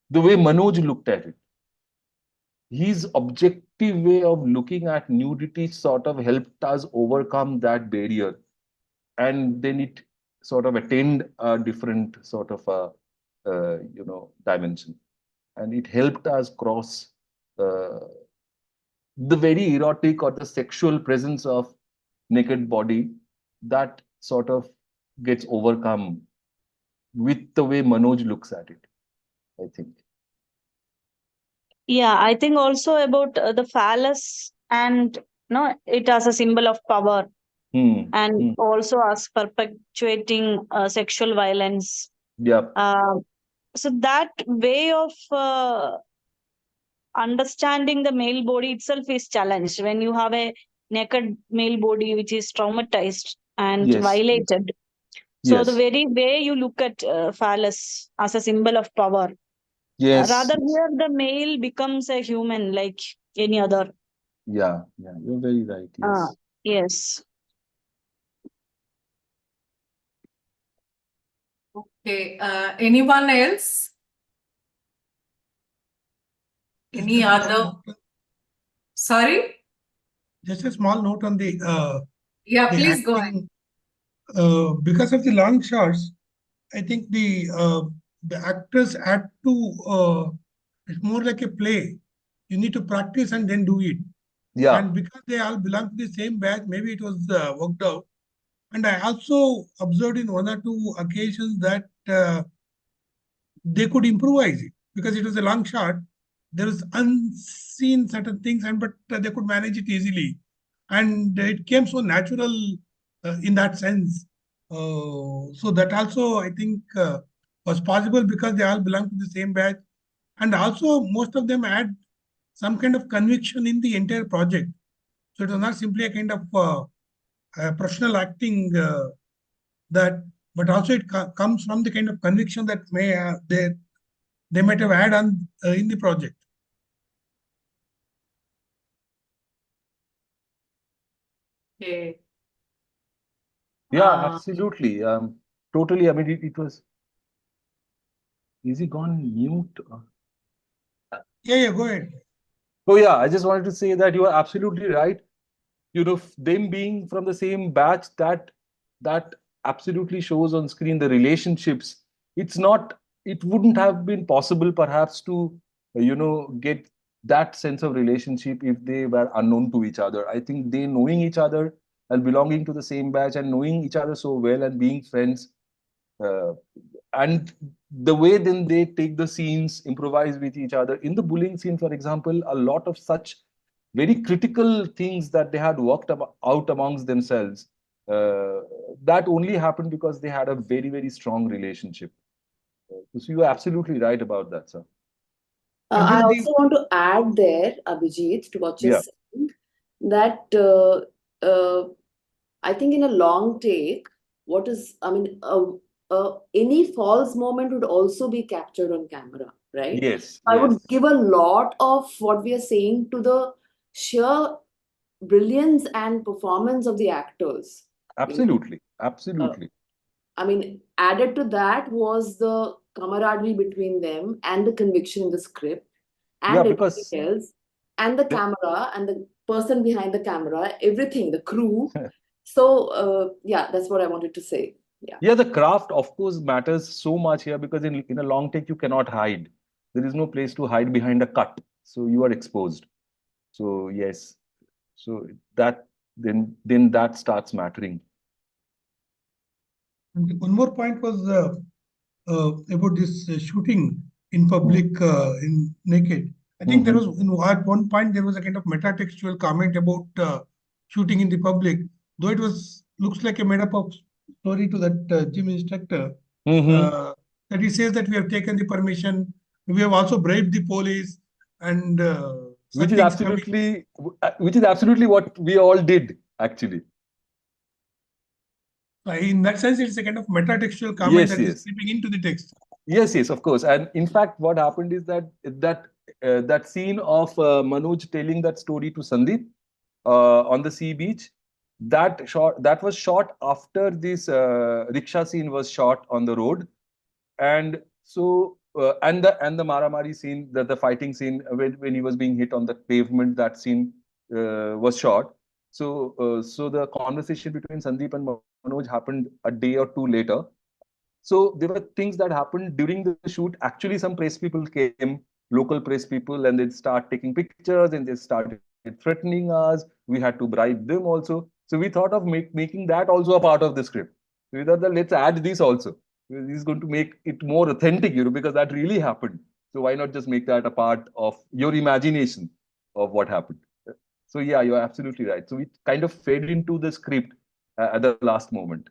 the way Manoj looked at it. His objective way of looking at nudity sort of helped us overcome that barrier. And then it sort of attained a different sort of dimension. And it helped us cross the very erotic or the sexual presence of naked body that sort of gets overcome with the way Manoj looks at it, I think. Yeah, I think also about the phallus and no, it as a symbol of power Hmm. and also as perpetuating sexual violence. Yeah. So that way of understanding the male body itself is challenged when you have a naked male body which is traumatized and Yes. violated. So the Yes. very way you look at phallus as a symbol of power, Yes. rather here the male becomes a human like any other. Yeah. Yeah. You're very right. Yes. Yes. Okay, anyone else? Any other? Sorry? Just a small note on the Yeah, the please go ahead. acting. Because of the long shots, I think the actors had to. It's more like a play. You need to practice and then do it. Yeah. And because they all belong to the same batch, maybe it was worked out. And I also observed in one or two occasions that they could improvise it because it was a long shot. There was unseen certain things, and but they could manage it easily, and it came so natural in that sense. So that also I think was possible because they all belong to the same batch, and also most of them had some kind of conviction in the entire project. So it was not simply a kind of professional acting that, but also it comes from the kind of conviction that they might have had on in the project. Okay. Yeah, absolutely. Totally. I mean, it was. Is he gone mute? Yeah, go ahead. Oh, yeah. I just wanted to say that you are absolutely right. You know, them being from the same batch, that absolutely shows on screen the relationships. It's not. It wouldn't have been possible, perhaps, to get that sense of relationship if they were unknown to each other. I think they knowing each other and belonging to the same batch and knowing each other so well and being friends. And the way then they take the scenes, improvise with each other. In the bullying scene, for example, a lot of such very critical things that they had worked out amongst themselves, that only happened because they had a very, very strong relationship. So you're absolutely right about that, sir. I also want to add there, Abhijit, to what you're saying, that I think in a long take, any false moment would also be captured on camera, right? Yes. I would give a lot of what we are saying to the sheer brilliance and performance of the actors. Absolutely. Absolutely. I mean, added to that was the camaraderie between them and the conviction in the script and everything else, and the camera and the person behind the camera, everything, the crew. So, yeah, that's what I wanted to say. Yeah. Yeah, the craft, of course, matters so much here because in a long take, you cannot hide. There is no place to hide behind a cut. So you are exposed. So, yes. So that then that starts mattering. And one more point was about this shooting in public in naked. I think there was at one point there was a kind of metatextual comment about shooting in the public, though it looks like a made up of story to that gym instructor. That he says that we have taken the permission, we have also braved the police, and which is absolutely what we all did actually. In that sense, it's a kind of metatextual comment that is creeping into the text. Yes, of course. And in fact, what happened is that scene of Manoj telling that story to Sandeep on the sea beach, that was shot after this rickshaw scene was shot on the road, and so and the Maramari scene, the fighting scene when he was being hit on the pavement, that scene was shot. So the conversation between Sandeep and Manoj happened a day or two later. So there were things that happened during the shoot. Actually, some press people came, local press people, and they'd start taking pictures and they started threatening us. We had to bribe them also. So we thought of making that also a part of the script. So we thought that let's add this also. This is going to make it more authentic, because that really happened. So why not just make that a part of your imagination of what happened? So yeah, you're absolutely right. So it kind of fed into the script at the last moment.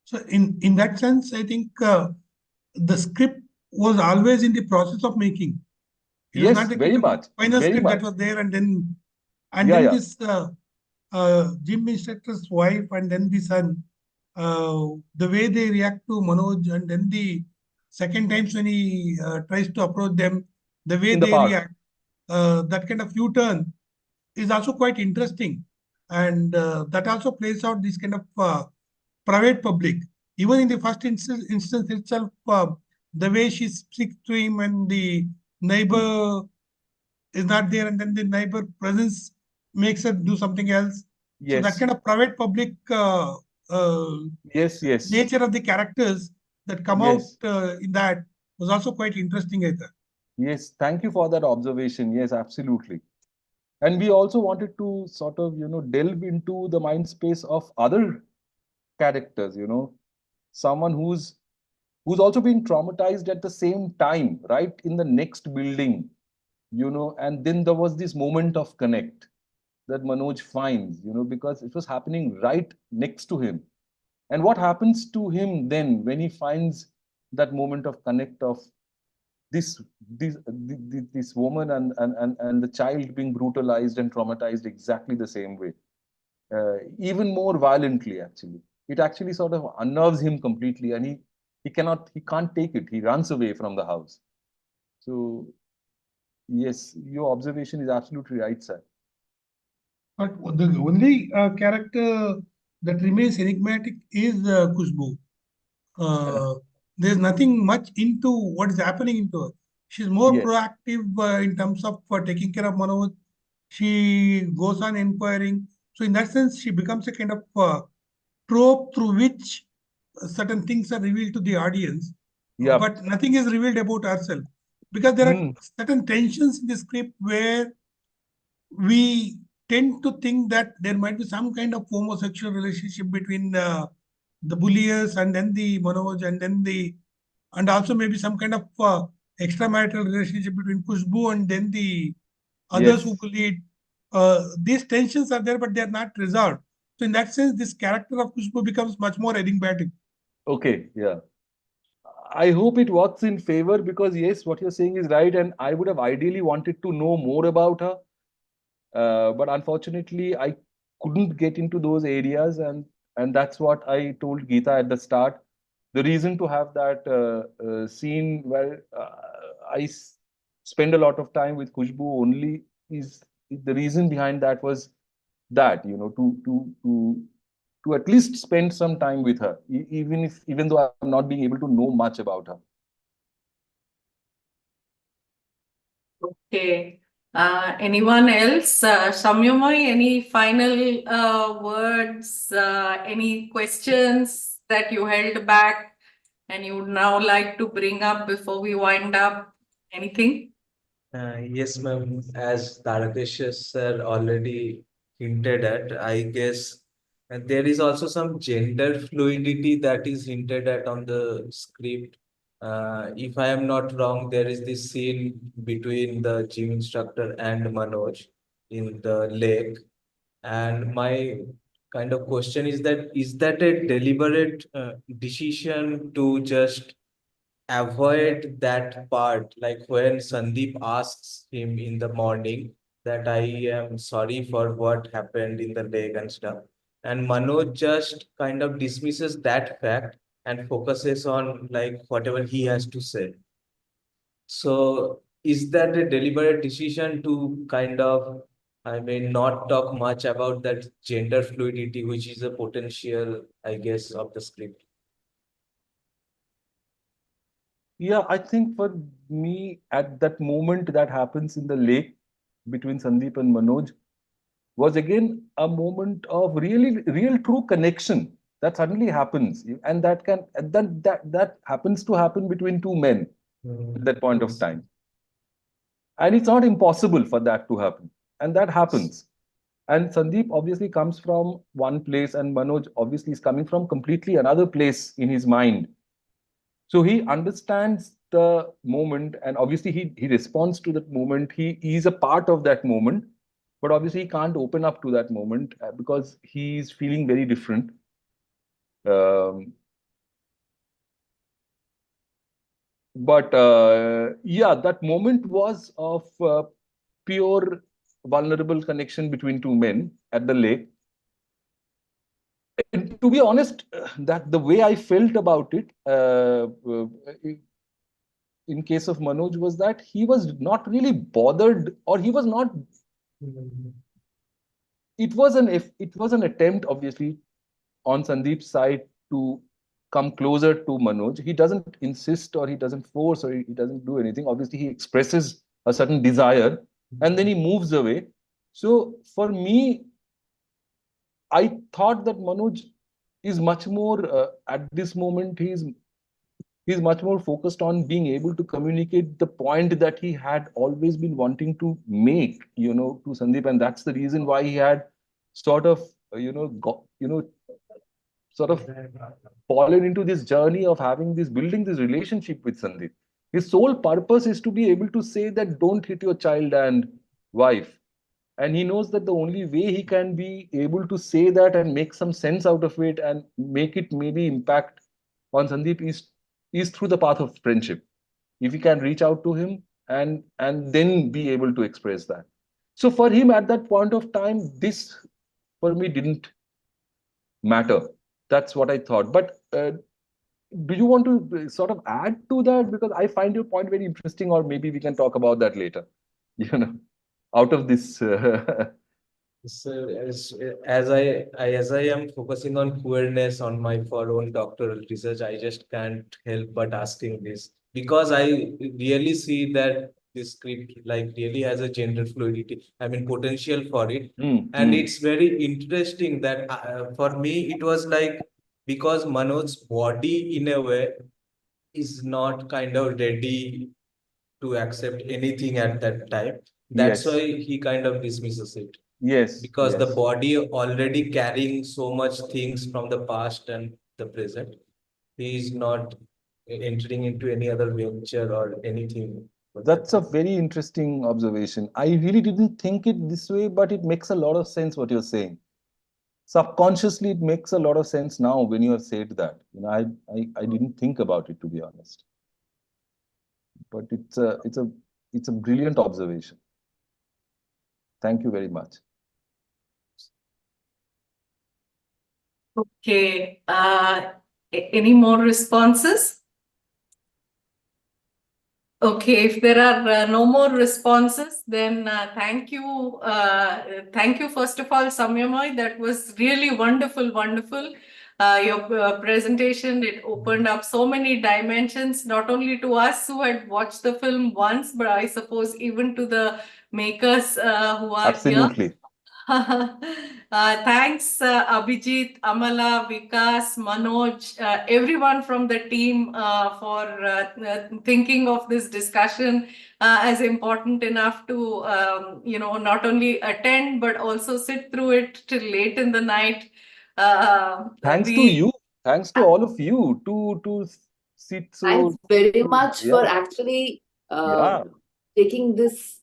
So in that sense, I think the script was always in the process of making. It was Yes, not a very kind of a much, final very script that much. was there, and Yeah, then yeah. this gym instructor's wife and then the son, the way they react to Manoj, and then the second times when he tries to approach them, the way In the they park. react, that kind of U-turn is also quite interesting, and that also plays out this kind of private public. Even in the first instance itself, the way she speaks to him and the neighbor is not there, and then the neighbor presence makes her do something else. So that Yes. kind of private public Yes, yes. nature of the characters that come out Yes. in that was also quite interesting, I thought. Yes, thank you for that observation. Yes, absolutely. And we also wanted to sort of, delve into the mind space of other characters, someone who's also being traumatized at the same time, right in the next building, and then there was this moment of connect that Manoj finds, because it was happening right next to him. And what happens to him then when he finds that moment of connect of this this woman and the child being brutalized and traumatized exactly the same way, even more violently actually. It actually sort of unnerves him completely, and he can't take it. He runs away from the house. So yes, your observation is absolutely right, sir. But the only character that remains enigmatic is Khushbu. There's nothing much into what is happening into her. She's more Yes. proactive in terms of taking care of Manoj. She goes on inquiring. So in that sense, she becomes a kind of trope through which certain things are revealed to the audience, Yep. but nothing is revealed about herself. Because there are Hmm. certain tensions in the script where we tend to think that there might be some kind of homosexual relationship between the bulliers and then the Manoj and also maybe some kind of extramarital relationship between Khushbu and then the others who Yes. bullied. These tensions are there, but they are not resolved. So in that sense, this character of Khushbu becomes much more enigmatic. Okay. Yeah. I hope it works in favor, because yes, what you're saying is right, and I would have ideally wanted to know more about her, but unfortunately, I couldn't get into those areas, and that's what I told Geeta at the start. The reason to have that scene where spend a lot of time with Khushbu only is the reason behind that was that, to at least spend some time with her, even though I'm not being able to know much about her. Okay. Anyone else? Samyamoy, any final words, any questions that you held back and you would now like to bring up before we wind up? Anything? Yes, ma'am. As Tarakesha sir already hinted at, I guess there is also some gender fluidity that is hinted at on the script. If I am not wrong, there is this scene between the gym instructor and Manoj in the lake. And my kind of question is that a deliberate decision to just avoid that part, like when Sandeep asks him in the morning that I am sorry for what happened in the lake and stuff, and Manoj just kind of dismisses that fact and focuses on like whatever he has to say. So is that a deliberate decision to kind of, I mean, not talk much about that gender fluidity, which is a potential, I guess, of the script? Yeah, I think for me, at that moment that happens in the lake between Sandeep and Manoj was again a moment of real true connection that suddenly happens, and that happens to happen between two men at that point of time, and it's not impossible for that to happen, and that happens. And Sandeep obviously comes from one place, and Manoj obviously is coming from completely another place in his mind. So he understands the moment, and obviously he responds to that moment. He is a part of that moment, but obviously he can't open up to that moment because he's feeling very different. But yeah, that moment was of pure vulnerable connection between two men at the lake. And to be honest, that the way I felt about it, in case of Manoj, was that he was not really bothered, or he was not. It was an attempt, obviously, on Sandeep's side to come closer to Manoj. He doesn't insist, or he doesn't force, or he doesn't do anything. Obviously, he expresses a certain desire, and then he moves away. So for me, I thought that Manoj is much more at this moment. He's much more focused on being able to communicate the point that he had always been wanting to make, to Sandeep, and that's the reason why he had sort of, sort of fallen into this journey of building this relationship with Sandeep. His sole purpose is to be able to say that don't hit your child and wife. And he knows that the only way he can be able to say that and make some sense out of it and make it maybe impact on Sandeep is through the path of friendship. If he can reach out to him and then be able to express that. So for him at that point of time, this for me didn't matter. That's what I thought. But do you want to sort of add to that? Because I find your point very interesting, or maybe we can talk about that later. Out of this. So as I am focusing on queerness on my own doctoral research, I just can't help but asking this, because I really see that this script really has a gender fluidity, potential for it. And it's very interesting that for me it was because Manoj's body in a way is not kind of ready to accept anything at that time. That's why he kind of dismisses it. Yes. Because the body already carrying so much things from the past and the present. He is not entering into any other venture or anything. That's a very interesting observation. I really didn't think it this way, but it makes a lot of sense what you're saying. Subconsciously, it makes a lot of sense now when you have said that. I didn't think about it, to be honest. But it's a brilliant observation. Thank you very much. Okay. Any more responses? Okay, if there are no more responses, then thank you. Thank you, first of all, Samyamoy. That was really wonderful, wonderful. Your presentation, it opened up so many dimensions, not only to us who had watched the film once, but I suppose even to the makers who are Absolutely. here. Thanks, Abhijit, Amala, Vikas, Manoj, everyone from the team for thinking of this discussion as important enough to, not only attend, but also sit through it till late in the night. Thanks to you. Thanks to all of you to sit so. Thanks very much for actually taking this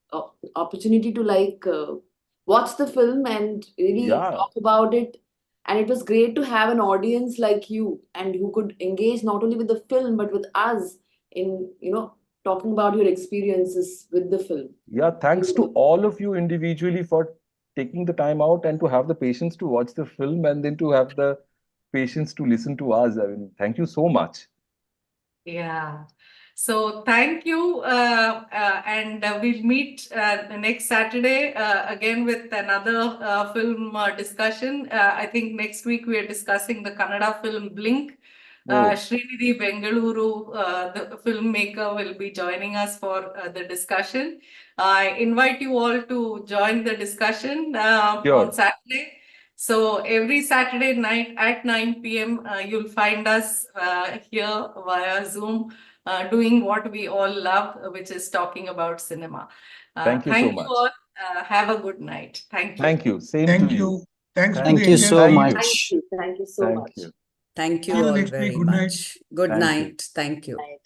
opportunity to watch the film and really talk about it. And it was great to have an audience like you, and who could engage not only with the film but with us in talking about your experiences with the film. Yeah, thanks to all of you individually for taking the time out and to have the patience to watch the film and then to have the patience to listen to us. Thank you so much. Yeah. So thank you, and we'll meet next Saturday again with another film discussion. I think next week we are discussing the Kannada film Blink. Srinidhi Bengaluru, the filmmaker, will be joining us for the discussion. I invite you all to join the discussion on Saturday. So every Saturday night at 9 p.m. You'll find us here via Zoom doing what we all love, which is talking about cinema. Thank you so much. All. Have a good night. Thank you. Thank you. Same Thank to you. Thanks Thank you so much. Thank you so much. Thank you all very much. Good night. Thank you.